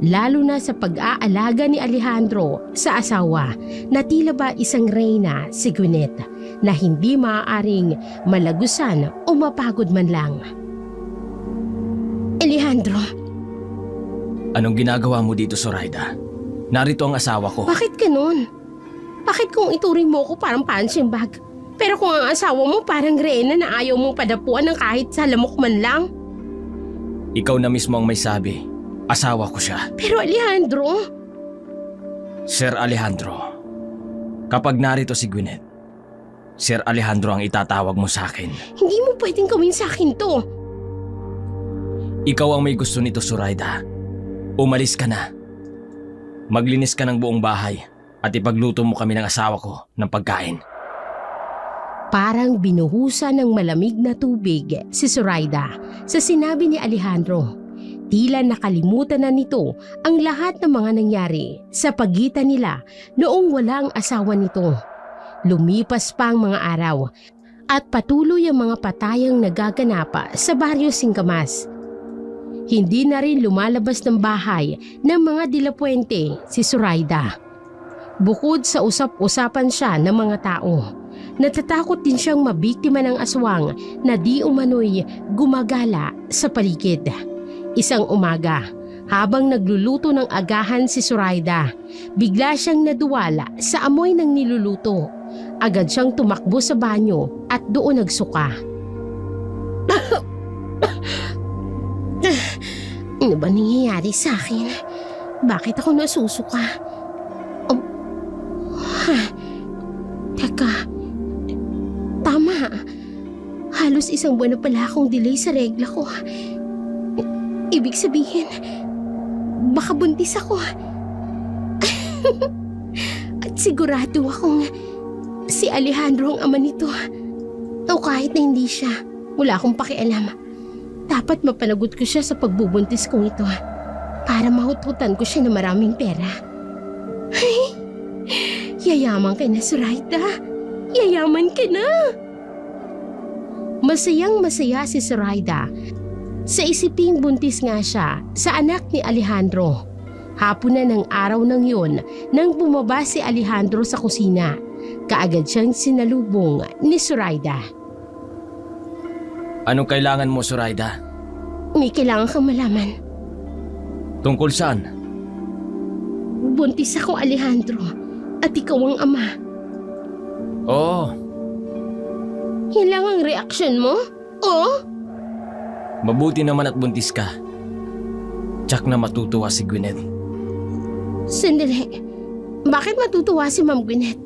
lalo na sa pag-aalaga ni Alejandro sa asawa na tila ba isang reyna si Gwyneth na hindi maaaring malagusan o mapagod man lang. Alejandro, Anong ginagawa mo dito, Zoraida? Narito ang asawa ko. bakit ganun? Bakit kung ituring mo ko parang punching bag? Pero kung ang asawa mo parang Reyna na ayaw mong padapuan ng kahit sa lamok man lang? Ikaw na mismo ang may sabi. Asawa ko siya. Pero Alejandro, Sir Alejandro, kapag narito si Gwyneth, Sir Alejandro ang itatawag mo sa akin. hindi mo pwedeng gawin sa akin to. Ikaw ang may gusto nito, Zoraida. Umalis ka na. Maglinis ka ng buong bahay at ipagluto mo kami ng asawa ko ng pagkain. Parang binuhusan ng malamig na tubig si Zoraida sa sinabi ni Alejandro. Tila nakalimutan na nito ang lahat ng mga nangyari sa pagitan nila noong walang asawa nito. Lumipas pa ang mga araw at patuloy ang mga patayang nagaganap sa Barrio Singkamas. Hindi na rin lumalabas ng bahay ng mga dilapuente si Zoraida. Bukod sa usap-usapan siya ng mga tao, natatakot din siyang mabiktima ng aswang na di umano'y gumagala sa paligid. Isang umaga, habang nagluluto ng agahan si Zoraida, bigla siyang naduwala sa amoy ng niluluto. Agad siyang tumakbo sa banyo at doon nagsuka. Ano ba nangyayari sa akin? Bakit ako nasusuka? Teka, tama. Halos isang buwan na pala akong delay sa regla ko. Ibig sabihin, baka buntis ako. At sigurado akong si Alejandro ang ama nito. O kahit na hindi siya, wala akong pakialam. Dapat mapanagot ko siya sa pagbubuntis kong ito para mahututan ko siya ng maraming pera. Ay, yayaman ka na, Zoraida. Yayaman ka na. Masayang masaya si Zoraida sa isiping buntis nga siya sa anak ni Alejandro. Hapon na ng araw ng yun nang bumaba si Alejandro sa kusina. Kaagad siyang sinalubong ni Zoraida. Anong kailangan mo, Zoraida? May kailangan kang malaman. Tungkol saan? Buntis ako, Alejandro. At ikaw ang ama. Oo, Yan lang ang reaksyon mo? Oo? mabuti naman at buntis ka. Tsak na matutuwa si Gwyneth. Sandali. Bakit matutuwa si Ma'am Gwyneth?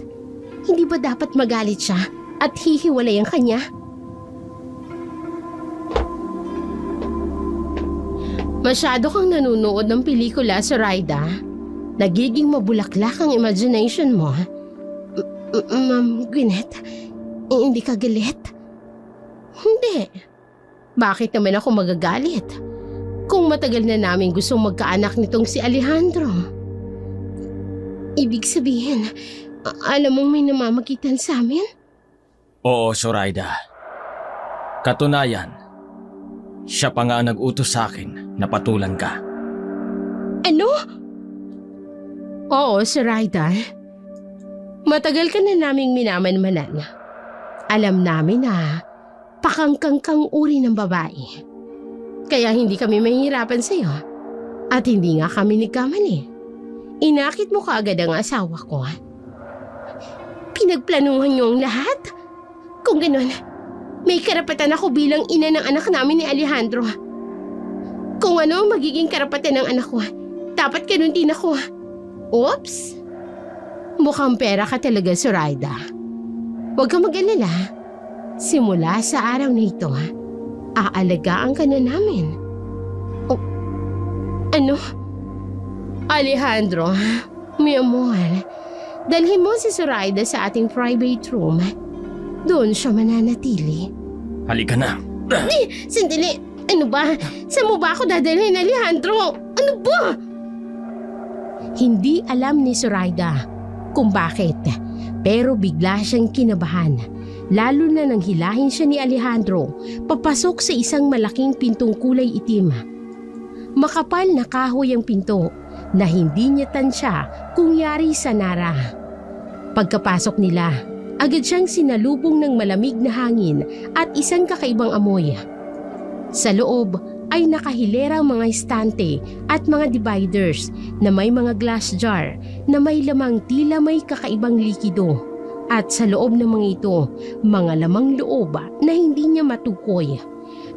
Hindi ba dapat magalit siya at hihiwalay ang kanya? Masyado kang nanonood ng pelikula, Zoraida. Nagiging mabulaklak ang imagination mo. Ma'am Gwyneth, hindi ka galit? Hindi. Bakit naman ako magagalit? Kung matagal na namin gustong magkaanak nitong si Alejandro. Ibig sabihin, alam mong may namamagitan sa amin? Oo, Zoraida. Katunayan, siya pa nga ang nag-utos sa akin na patulan ka. Ano? Oo, Zoraida. Matagal ka na naming minamanmanan. Alam namin na pakangkangkang uri ng babae. Kaya hindi kami mahihirapan sa'yo. At hindi nga kami nagkamali. Inakit mo kaagad ang asawa ko. Pinagplanuhan niyo ang lahat? Kung ganun, may karapatan ako bilang ina ng anak namin ni Alejandro. Kung ano ang magiging karapatan ng anak ko, dapat ganun din ako. Oops! Mukhang pera ka talaga, Zoraida. Huwag kang mag-alala. Simula sa araw na ito, aalagaan ka na namin. Oh, ano? Alejandro, mi amor, dalhin mo si Zoraida sa ating private room. Doon siya mananatili. Halika na. Sandali! Ano ba? Saan mo ba ako dadalhin, Alejandro? Ano ba? Hindi alam ni Zoraida kung bakit, pero bigla siyang kinabahan. Lalo na nang hilahin siya ni Alejandro papasok sa isang malaking pintong kulay itim. Makapal na kahoy ang pinto na hindi niya tansya kung yari sa Nara. Pagkapasok nila, agad siyang sinalubong ng malamig na hangin at isang kakaibang amoy. Sa loob ay nakahilerang mga estante at mga dividers na may mga glass jar na may lamang tila may kakaibang likido. At sa loob ng mga ito, mga lamang loob na hindi niya matukoy.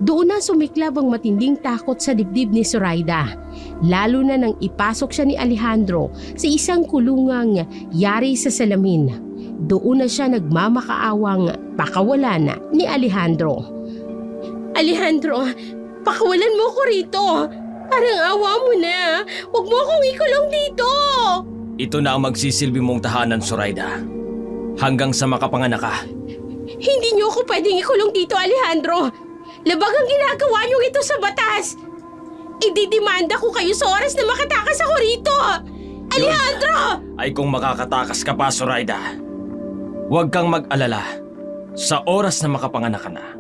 Doon na sumiklab ang matinding takot sa dibdib ni Zoraida, lalo na nang ipasok siya ni Alejandro sa isang kulungang yari sa salamin. Doon na siya nagmamakaawang pakawalan ni Alejandro. Alejandro, pakawalan mo ko rito. Parang awa mo na. Huwag mo akong ikulong dito. Ito na ang magsisilbi mong tahanan, Zoraida. Hanggang sa makapanganak ka. Hindi niyo ako pwedeng ikulong dito, Alejandro. Labag ang ginagawa niyo ito sa batas. Ididimanda ko kayo sa oras na makatakas ako rito. Alejandro! Ay kung makakatakas ka pa, Zoraida. Huwag kang mag-alala. Sa oras na makapanganak ka na,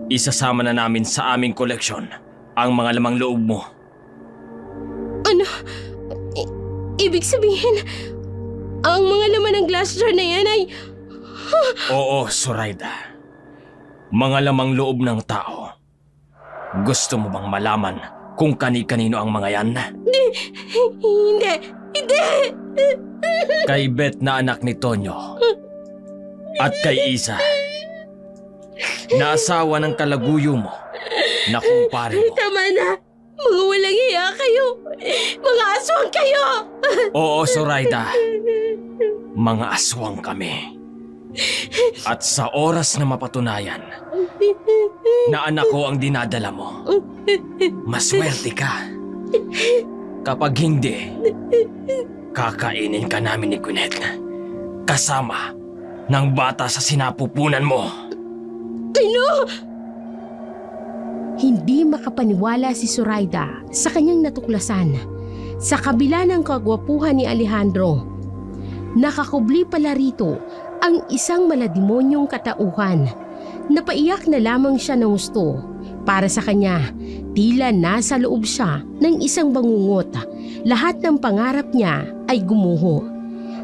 isasama na namin sa aming koleksyon ang mga lamang loob mo. Ano? Ibig sabihin, ang mga laman ng glass jar na yan ay... Oo, Zoraida. Mga lamang loob ng tao. Gusto mo bang malaman kung kani-kanino ang mga yan? Hindi! Hindi! Kay Beth na anak ni Tonyo. At kay Isa. Na asawa ng kalaguyo mo. Na kumpare mo. Tama na! Mga walang hiya kayo! Mga aswang kayo! Oo, Zoraida. Mga aswang kami. At sa oras na mapatunayan na anak ko ang dinadala mo, maswerte ka. Kapag hindi, kakainin ka namin ni Gwyneth kasama ng bata sa sinapupunan mo. Ano? Hindi makapaniwala si Zoraida sa kanyang natuklasan. Sa kabila ng kagwapuhan ni Alejandro, nakakubli pala rito ang isang malademonyong katauhan. Napaiyak na lamang siya ng gusto. Para sa kanya, tila nasa loob siya ng isang bangungot. Lahat ng pangarap niya ay gumuho.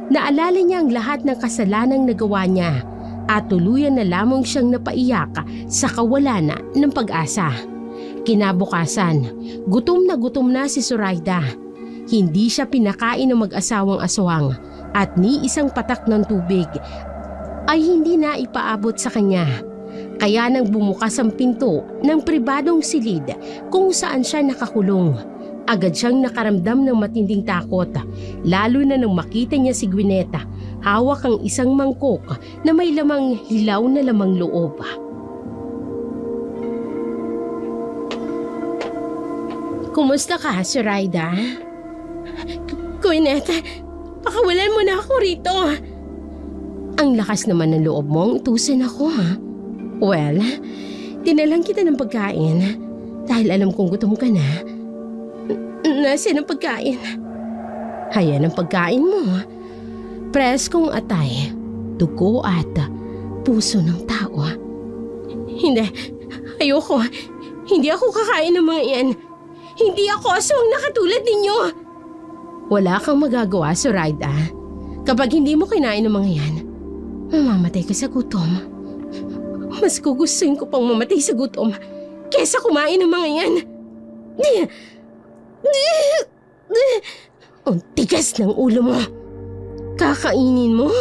Naalala niya ang lahat ng kasalanang nagawa niya at tuluyan na lamang siyang napaiyak sa kawalan ng pag-asa. Kinabukasan, gutom na si Zoraida. Hindi siya pinakain ng mag-asawang aswang at ni isang patak ng tubig ay hindi na ipaabot sa kanya. Kaya nang bumukas ang pinto ng pribadong silid kung saan siya nakakulong, agad siyang nakaramdam ng matinding takot, lalo na nang makita niya si Gwyneth hawak ang isang mangkok na may lamang hilaw na lamang loob. Kumusta ka, Zoraida? Gwyneth, pakawalan mo na ako rito. Ang lakas naman ng loob mong utusan ako, ha? Well, dinalang kita ng pagkain dahil alam kong gutom ka na. Nasaan ang pagkain? Hayan ang pagkain mo. Preskong atay, dugo at puso ng tao. Hindi, ayoko. Hindi ako kakain ng mga yan. Hindi ako aswang na katulad ninyo. Wala kang magagawa, Zoraida. Kapag hindi mo kinain ng mga yan, mamamatay ka sa gutom. Mas gugustuhin ko pang mamatay sa gutom kesa kumain ng mga yan. Ang tigas ng ulo mo. Kakainin mo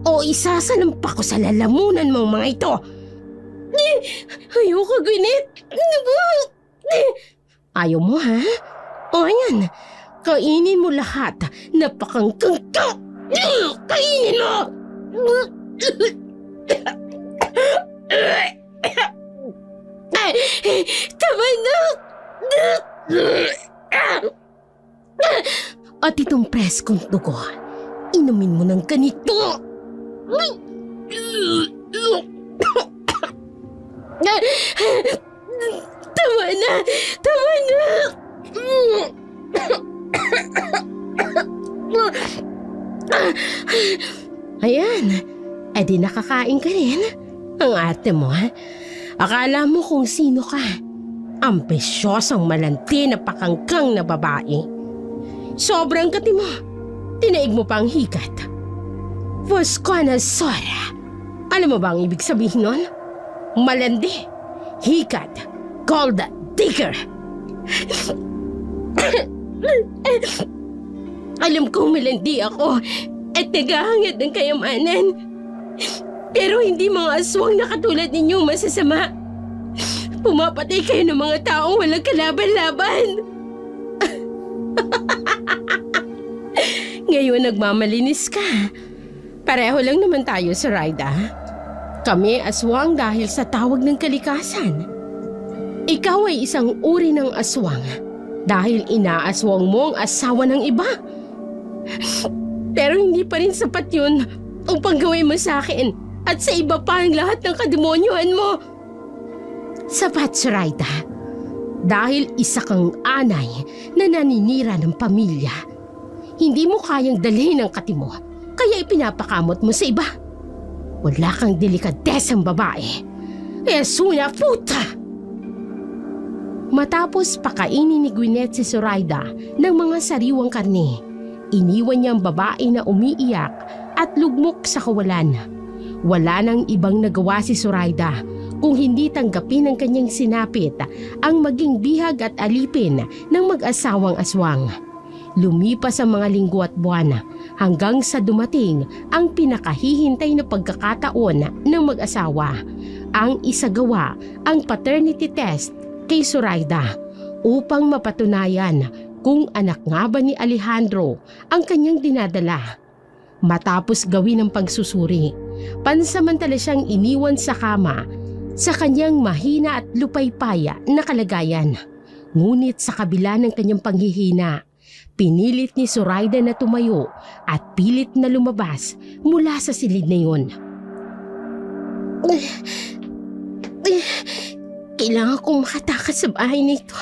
o isasalampak ko sa lalamunan mong mga ito. Ayoko, Gwyneth. Ayaw mo, ha? O yan, kainin mo lahat. Napakangkang ka. Kainin mo! Tama na! At itong preskong dugo, inumin mo ng ganito! Tama na! Tama na! Ayan, edi nakakain ka rin. Ang ate mo, ha? Akala mo kung sino ka. Ambisyosang malanti na pakangkang na babae. Sobrang kati mo. Tinaig mo pa ang hikat. Fosconasora. Alam mo ba ang ibig sabihin nun? Malandi, hikat, gold digger. Alam kong malandi ako at naghahangad ng kayamanan. Pero hindi mga aswang na katulad ninyong masasama. Pumapatay kayo ng mga taong walang kalaban-laban. Ngayon nagmamalinis ka. Pareho lang naman tayo, Zoraida. Kami aswang dahil sa tawag ng kalikasan. Ikaw ay isang uri ng aswang dahil inaaswang mo ang asawa ng iba. Pero hindi pa rin sapat yun upang gawin mo sa akin at sa iba pa ang lahat ng kademonyuhan mo. Sapat, Zoraida. Dahil isa kang anay na naninira ng pamilya. Hindi mo kayang dalhin ang kati mo, kaya ipinapakamot mo sa iba. Wala kang delikadesang babae. Esuna puta! Matapos pakainin ni Gwyneth si Zoraida ng mga sariwang karne, iniwan niya ang babae na umiiyak at lugmok sa kawalan. Wala nang ibang nagawa si Zoraida kung hindi tanggapin ng kanyang sinapit ang maging bihag at alipin ng mag-asawang aswang. Lumipas ang mga linggo at buwan hanggang sa dumating ang pinakahihintay na pagkakataon ng mag-asawa, ang isagawa ang paternity test kay Zoraida upang mapatunayan kung anak nga ba ni Alejandro ang kanyang dinadala. Matapos gawin ang pagsusuri, pansamantala siyang iniwan sa kama sa kanyang mahina at lupaypaya na kalagayan. Ngunit sa kabila ng kanyang panghihina, pinilit ni Zoraida na tumayo at pilit na lumabas mula sa silid na yun. Kailangan kong makatakas sa bahay nito.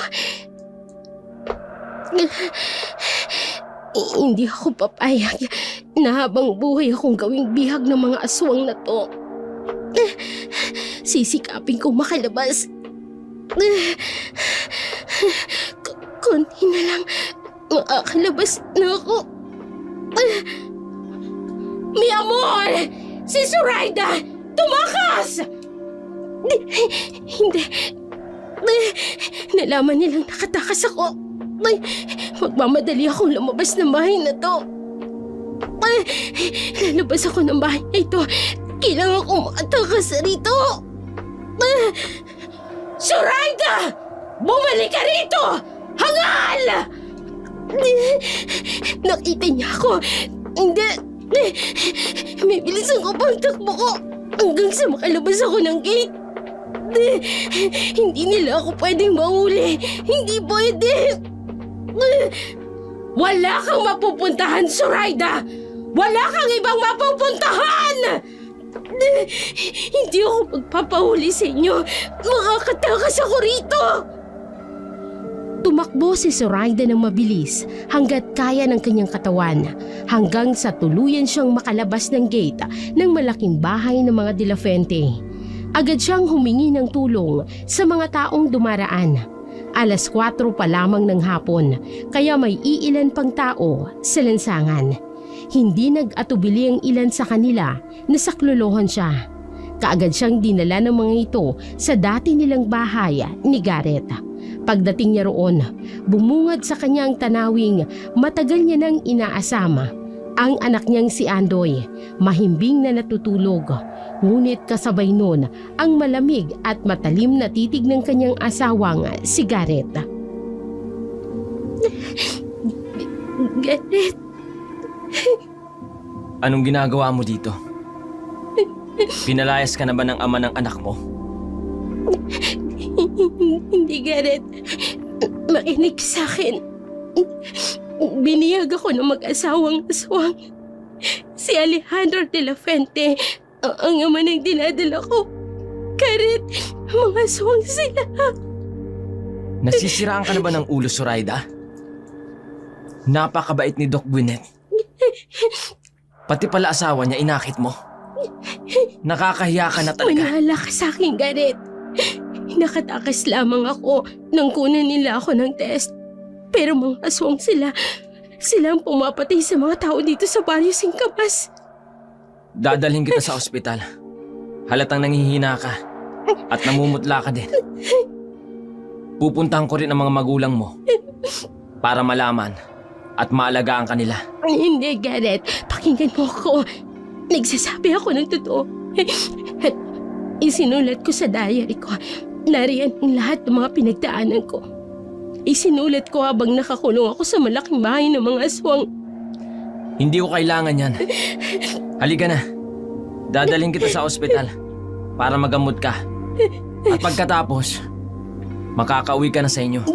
Hindi ako papayag na habang buhay akong gawing bihag ng mga aswang na to. Sisikapin kong makalabas. Konti na lang, makakalabas na ako. Mi amor! Si Zoraida! Tumakas! Hindi. Nalaman nilang nakatakas ako. Magmamadali akong lumabas ng bahay na to. Lalabas ako ng bahay na ito. Kailangan kong makatakas rito. Zoraida! Bumalik ka rito! Hangal! Nakita niya ako. Hindi. Bibilisan ko pa ang takbo ko hanggang sa makalabas ako ng gate. Hindi nila ako pwedeng mahuli. Hindi pwede. Wala kang mapupuntahan, Zoraida! Wala kang ibang mapupuntahan! Hindi ako magpapahuli sa inyo. Makakatakas ako rito! Tumakbo si Zoraida ng mabilis hanggat kaya ng kanyang katawan hanggang sa tuluyan siyang makalabas ng gate ng malaking bahay ng mga De La Fuente. Agad siyang humingi ng tulong sa mga taong dumaraan. 4:00 pa lamang ng hapon kaya may iilan pang tao sa lansangan. Hindi nag-atubili ang ilan sa kanila na saklolohan siya. Kaagad siyang dinala ng mga ito sa dati nilang bahay ni Garrett. Pagdating niya roon, bumungad sa kanyang tanawing matagal niya nang inaasama. Ang anak niyang si Andoy, mahimbing na natutulog. Ngunit kasabay nun ang malamig at matalim na titig ng kanyang asawang si Garrett. Garrett. Anong ginagawa mo dito? Pinalayas ka na ba ng ama ng anak mo? Hindi, Garrett. Makinig sa akin. Biniyag ako ng mag-asawang aswang. Si Alejandro De La Fuente, ang ama ng dinadala ko. Garrett, mga aswang sila. Nasisiraan ka na ba ng ulo, Zoraida? Napakabait ni Doc Gwyneth. Pati pala asawa niya inakit mo. Nakakahiya ka na talaga. Manala ka sa akin, Garrett. Nakatakas lamang ako nang kunan nila ako ng test. Pero mga aswang sila. Sila ang pumapatay sa mga tao dito sa Barrio Singkamas. Dadalhin kita sa ospital. Halatang nanghihina ka. At namumutla ka din. pupuntahan ko rin ang mga magulang mo para malaman at maalagaan kanila. Hindi, Garrett. Pakinggan mo ako. Nagsasabi ako ng totoo. Isinulat ko sa diary ko. Nariyan ang lahat ng mga pinagdaanan ko. Isinulat ko habang nakakulong ako sa malaking bahay ng mga aswang. Hindi ko kailangan yan. Halika na. Dadaling kita sa ospital para magamot ka. At pagkatapos, makakauwi ka na sa inyo.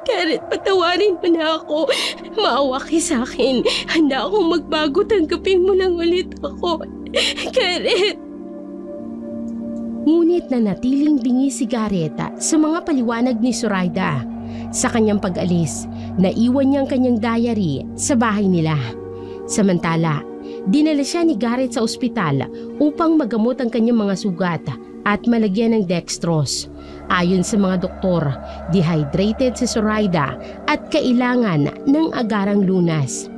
Garrett, patawarin mo na ako. Maawa ka sa akin. Handa akong magbago. Tanggapin mo lang ulit ako. Garrett! Ngunit nanatiling bingi si Garrett sa mga paliwanag ni Zoraida. Sa kanyang pag-alis, naiwan niya ang kanyang diary sa bahay nila. Samantala, dinala siya ni Garrett sa ospital upang magamot ang kanyang mga sugat at malagyan ng dextrose. Ayon sa mga doktor, dehydrated si Zoraida at kailangan ng agarang lunas.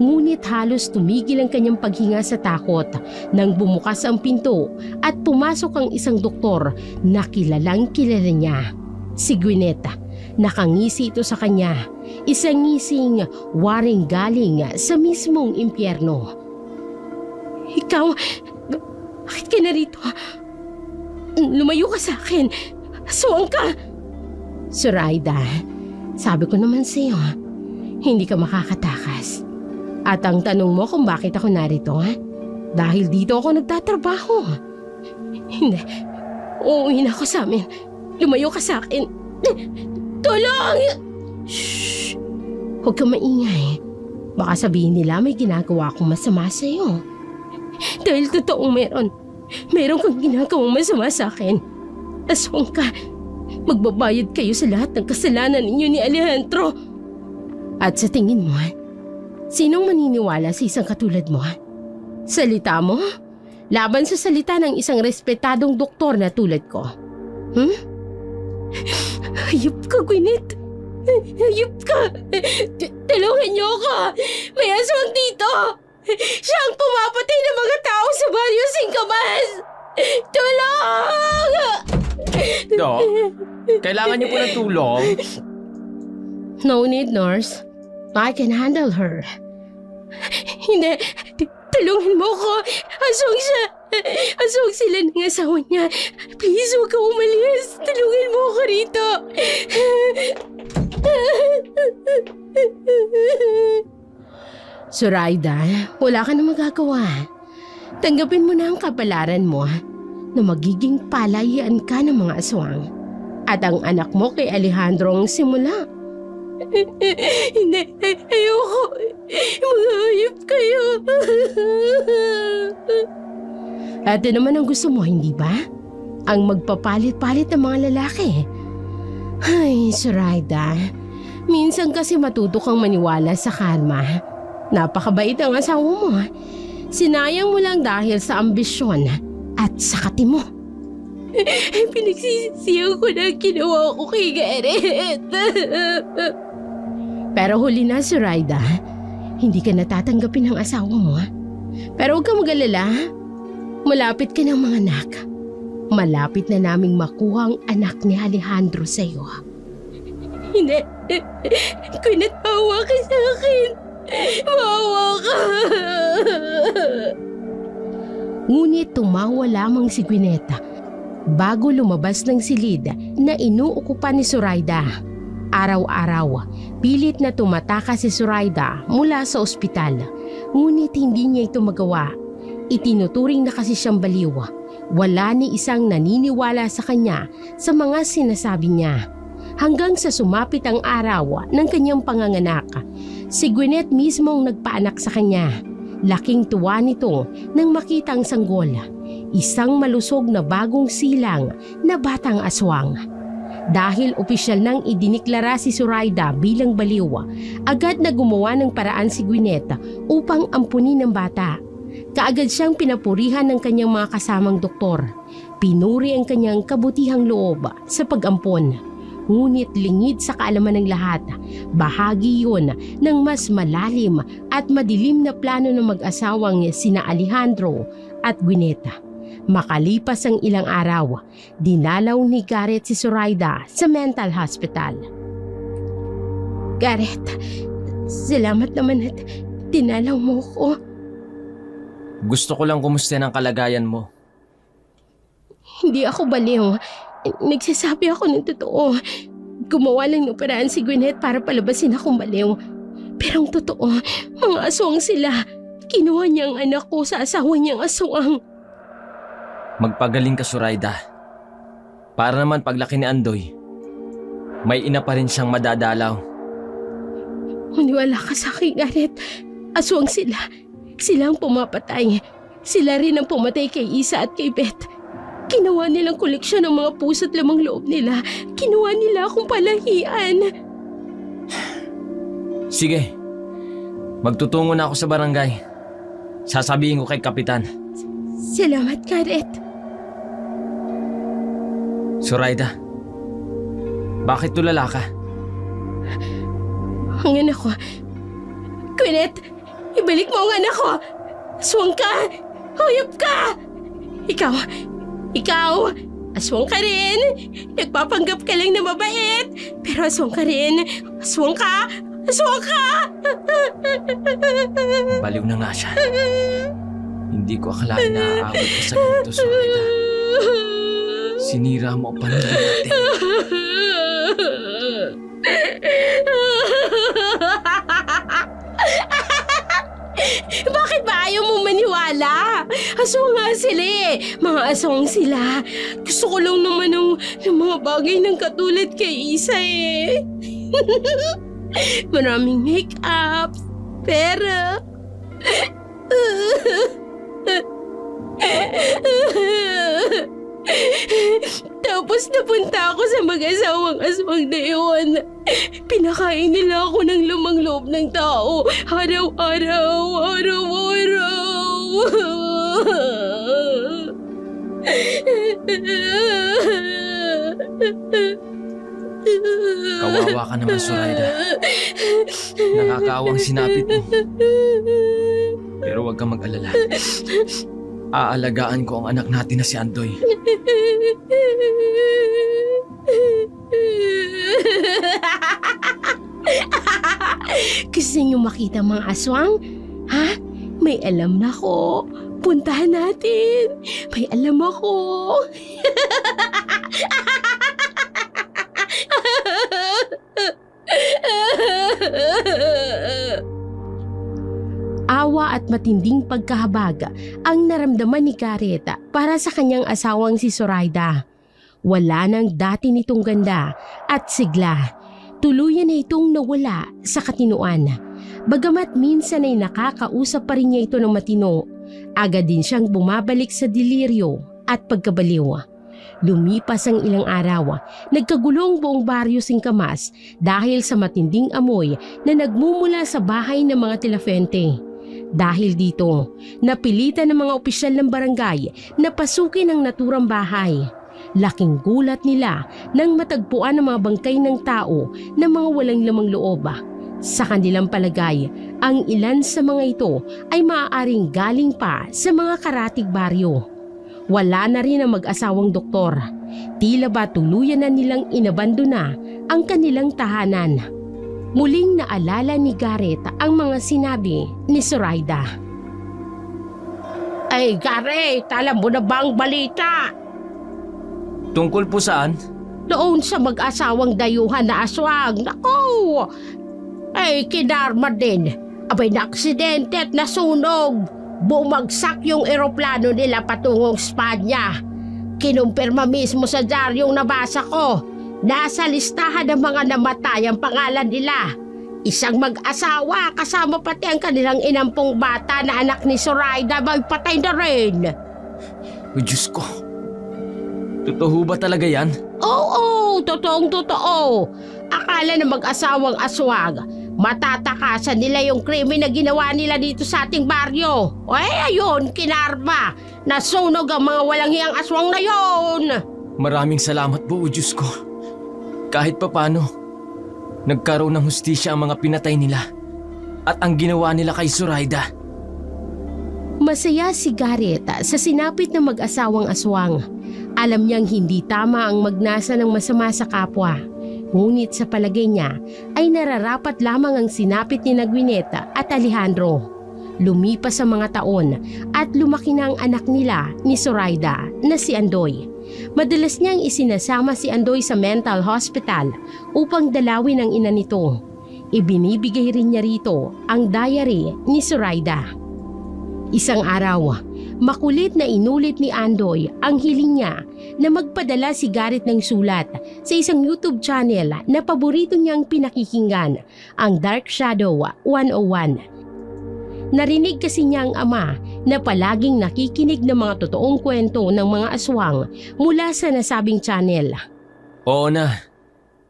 Ngunit halos tumigil ang kanyang paghinga sa takot nang bumukas ang pinto at pumasok ang isang doktor na kilalang kilala niya. Si Gwyneth. Nakangisi ito sa kanya. Isang ngising waring galing sa mismong impyerno. Ikaw, bakit ka narito? Lumayo ka sa akin. Aswang ka! Zoraida, sabi ko naman sa iyo, hindi ka makakatakas. At ang tanong mo kung bakit ako narito, dahil dito ako nagtatrabaho. Hindi, uuwi na ako sa amin. Lumayo ka sa akin. Tulong! Shhh! Huwag ka maingay. Baka sabihin nila may ginagawa akong masama sa iyo. Dahil totoong meron kang ginagawang masama sa akin. Aswang ka. Magbabayad kayo sa lahat ng kasalanan ninyo ni Alejandro. At sa tingin mo, sinong maniniwala sa isang katulad mo? Salita mo? Laban sa salita ng isang respetadong doktor na tulad ko. Hayop ka, Gwyneth. Hayop ka. Tulungan niyo ako. May aswang dito. Siya ang pumapatay ng mga tao sa Barrio Singkamas. Tulong! Dok, kailangan niyo po ng tulong? No need, nurse. I can handle her. Hindi. Tulungan mo ko. Aswang siya. Aswang sila ng asawa niya. Please, huwag ka umalis. Tulungan mo ako rito. Zoraida, wala ka na magagawa. Tanggapin mo na ang kapalaran mo na magiging palayan ka ng mga aswang. At ang anak mo kay Alejandro ang simula. Hindi, ayoko. Mga hayop kayo. Ito naman ang gusto mo, hindi ba? Ang magpapalit-palit ng mga lalaki. Ay, Zoraida. Minsan kasi matuto kang maniwala sa karma. Napakabait ang asawa mo. Sinayang mo lang dahil sa ambisyon at sa kati mo. Pinagsisisihan ko na ginawa ko kay Garrett. Pero huli na, Zoraida. Hindi ka natatanggapin ng asawa mo. Pero huwag kang mag-alala. Malapit ka ng mga anak. Malapit na naming makuha ang anak ni Alejandro sa iyo. Hindi. Gwyneth, maawa ka sa akin. Maawa ka. Ngunit tumawa lamang si Gwyneth bago lumabas ng silid na inuukupan ni Zoraida. Araw-araw, pilit na tumataka si Zoraida mula sa ospital. Ngunit hindi niya ito magawa. Itinuturing na kasi siyang baliw. Wala ni isang naniniwala sa kanya sa mga sinasabi niya. Hanggang sa sumapit ang araw ng kanyang panganganak, si Gwyneth mismo ang nagpaanak sa kanya. Laking tuwa nito nang makita ang sanggol, isang malusog na bagong silang na batang aswang. Dahil opisyal nang idiniklara si Zoraida bilang baliw, agad na gumawa ng paraan si Gwyneth upang ampunin ang bata. Kaagad siyang pinapurihan ng kanyang mga kasamang doktor. Pinuri ang kanyang kabutihang loob sa pag-ampon. Ngunit lingid sa kaalaman ng lahat, bahagi yun ng mas malalim at madilim na plano ng mag-asawang sina Alejandro at Gwyneth. Makalipas ang ilang araw, dinalaw ni Garrett si Zoraida sa mental hospital. Garrett, salamat naman at dinalaw mo ko. Gusto ko lang kumustahin ang kalagayan mo. Hindi ako baliw. Nagsasabi ako ng totoo. Gumawa lang ng paraan si Gwyneth para palabasin akong baliw. Pero ang totoo, mga aswang sila. Kinuha niya ang anak ko sa asawa niyang aswang. Magpagaling ka, Zoraida. Para naman paglaki ni Andoy, may ina pa rin siyang madadalaw. Maniwala ka sa akin, Garrett. Aswang sila. Sila ang pumapatay. Sila rin ang pumatay kay Isa at kay Beth. Ginawa nilang koleksyon ng mga puso't lamang loob nila. Ginawa nila akong palahian. Sige, magtutungo na ako sa barangay. Sasabihin ko kay Kapitan. Salamat, Garrett. Zoraida, bakit tulala ka? Ang anak ko. Gwyneth, ibalik mo ang anak ko. Aswang ka. Hayop ka. Ikaw, aswang ka rin. Nagpapanggap ka lang na mabait. Pero aswang ka rin. Aswang ka. Baliw na nga siya. Hindi ko akalain na aabot ka sa ganito, Zoraida. Sinira mo ang pamilya natin. Bakit ba ayaw mo maniwala? Aswang nga sila eh. Mga aswang sila. Gusto ko lang naman ng mga bagay ng katulad kay Isa eh. Maraming make-up, pera. Tapos napunta ako sa mag-asawang aswang na iwan. Pinakain nila ako ng lumang loob ng tao. Araw-araw. Kawawa ka naman, Zoraida. Nakakaawang sinapit mo. Pero huwag kang mag-alala. Aalagaan ko ang anak natin na si Andoy. Gusto niyo makita mga aswang? Ha? May alam na ko. Puntahan natin. May alam ako. Awa at matinding pagkahabag ang naramdaman ni Garrett para sa kanyang asawang si Zoraida. Wala nang dati nitong ganda at sigla. Tuluyan na itong nawala sa katinuan. Bagamat minsan ay nakakausap pa rin niya ito ng matino, agad din siyang bumabalik sa deliryo at pagkabaliw. Lumipas ang ilang araw, nagkagulo ang buong baryo Singkamas dahil sa matinding amoy na nagmumula sa bahay ng mga Tilafente. Dahil dito, napilitan ng mga opisyal ng barangay na pasukin ang naturang bahay. Laking gulat nila nang matagpuan ang mga bangkay ng tao na mga walang lamang loob. Sa kanilang palagay, ang ilan sa mga ito ay maaaring galing pa sa mga karatig baryo. Wala na rin ang mag-asawang doktor. Tila ba tuluyan na nilang inabandona ang kanilang tahanan. Muling naalala ni Garrett ang mga sinabi ni Zoraida. Ay Garrett, alam mo na ba ang balita? Tungkol po saan? Doon sa mag-asawang dayuhan na aswang. Naku! Ay kinarma din. Abay na aksidente at nasunog. Bumagsak yung eroplano nila patungong Spanya. Kinumpirma mismo sa diaryong nabasa ko. Nasa listahan ng mga namatay ang pangalan nila. Isang mag-asawa kasama pati ang kanilang inampong bata na anak ni Zoraida may patay na rin. Oh, Diyos ko. Totoo ba talaga yan? Oo, totoong totoo. Akala na mag-asawang aswang, matatakasan nila yung krimen na ginawa nila dito sa ating baryo. Ayun, kinarma. Nasunog ang mga walang hiyang aswang na yon. Maraming salamat po, Diyos ko. Kahit papano, nagkaroon ng hustisya ang mga pinatay nila at ang ginawa nila kay Zoraida. Masaya si Garrett sa sinapit na mag-asawang aswang. Alam niyang hindi tama ang magnasa ng masama sa kapwa. Ngunit sa palagay niya ay nararapat lamang ang sinapit ni Gwyneth at Alejandro. Lumipas ang mga taon at lumaki na ang anak nila ni Zoraida na si Andoy. Madalas niyang isinasama si Andoy sa mental hospital upang dalawin ang ina nito. Ibinibigay rin niya rito ang diary ni Zoraida. Isang araw, makulit na inulit ni Andoy ang hiling niya na magpadala si Garrett ng sulat sa isang YouTube channel na paborito niyang pinakikinggan, ang Dark Shadow 101. Narinig kasi niya ang ama na palaging nakikinig ng mga totoong kwento ng mga aswang mula sa nasabing channel. Oo na,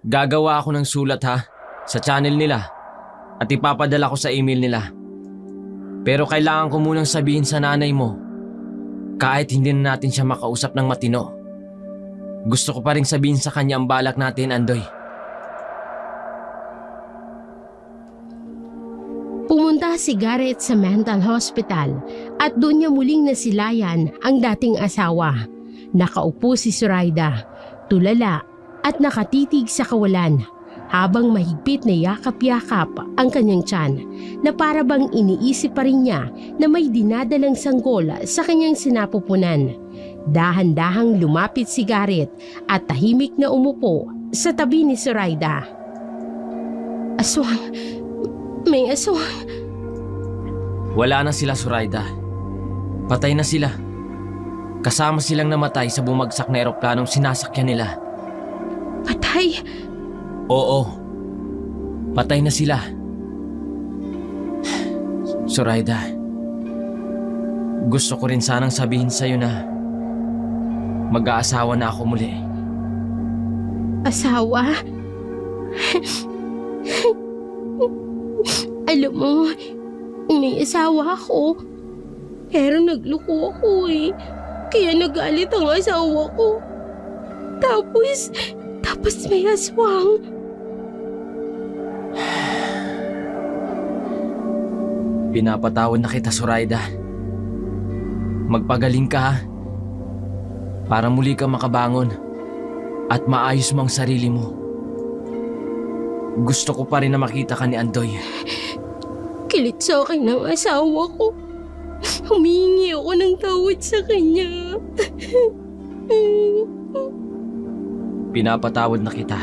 gagawa ako ng sulat sa channel nila at ipapadala ko sa email nila. Pero kailangan ko munang sabihin sa nanay mo, kahit hindi na natin siya makausap ng matino. Gusto ko pa rin sabihin sa kanya ang balak natin, Andoy. Pumunta si Garrett sa mental hospital at doon niya muling nasilayan ang dating asawa. Nakaupo si Zoraida, tulala at nakatitig sa kawalan habang mahigpit na yakap-yakap ang kanyang tiyan na para bang iniisip pa rin niya na may dinadalang sanggol sa kanyang sinapupunan. Dahan-dahang lumapit si Garrett at tahimik na umupo sa tabi ni Zoraida. Aswang, may aswang. Wala na sila, Zoraida. Patay na sila. Kasama silang namatay sa bumagsak na eroplanong sinasakyan nila. Patay? Oo. Patay na sila. Zoraida, gusto ko rin sanang sabihin sa'yo na mag-aasawa na ako muli. Asawa? Alam mo, may asawa ako. Pero nagloko ako Kaya nagalit ang asawa ko. Tapos may aswang. Pinapatawad na kita, Zoraida. Magpagaling ka para muli ka makabangon at maayos mo ang sarili mo. Gusto ko pa rin na makita ka ni Andoy. Kilit sa akin ng asawa ko. Humingi ako ng tawad sa kanya. Pinapatawad na kita.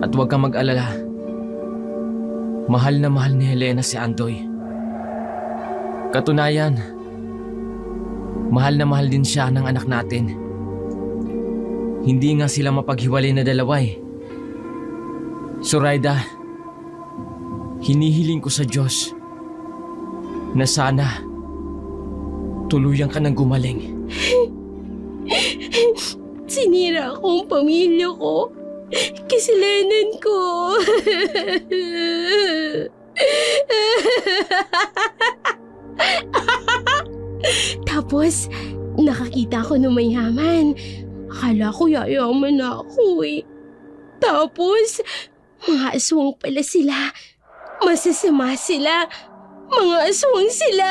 At huwag kang mag-alala. Mahal na mahal ni Helena si Andoy. Katunayan, mahal na mahal din siya ng anak natin. Hindi nga sila mapaghiwalay na dalawa Zoraida, hinihiling ko sa Diyos na sana tuluyan ka ng gumaling. Sinira ko ang pamilya ko. Kasalanan ko. Tapos, nakakita ko ng mayaman. Akala ko yayaman na ako Tapos, mga aswang pala sila. Masasama sila. Mga aswang sila.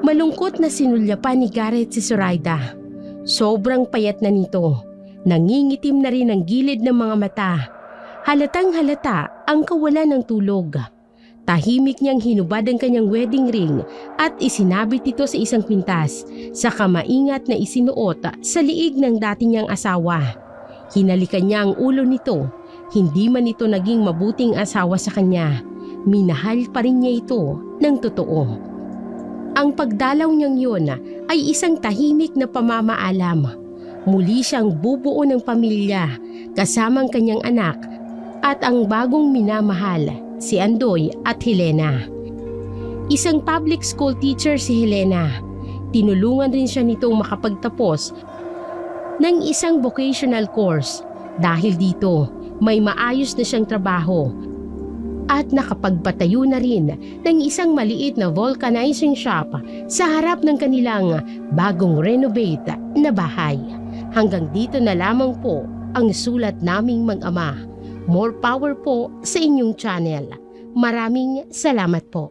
Malungkot na sinulyapan ni Garrett si Zoraida. Sobrang payat na nito. Nangingitim na rin ang gilid ng mga mata. Halatang halata ang kawalan ng tulog. Tahimik niyang hinubad ang kanyang wedding ring at isinabit ito sa isang kwintas, saka maingat na isinuot sa liig ng dati niyang asawa. Hinalikan niya ang ulo nito. Hindi man ito naging mabuting asawa sa kanya. Minahal pa rin niya ito ng totoo. Ang pagdalaw niyang yun ay isang tahimik na pamamaalam. Muli siyang bubuo ng pamilya kasamang kanyang anak at ang bagong minamahal, si Andoy at Helena. Isang public school teacher si Helena. Tinulungan rin siya nitong makapagtapos ng isang vocational course. Dahil dito, may maayos na siyang trabaho at nakapagpatayo na rin ng isang maliit na vulcanizing shop sa harap ng kanilang bagong renovate na bahay. Hanggang dito na lamang po ang sulat naming mag-ama. More power po sa inyong channel. Maraming salamat po.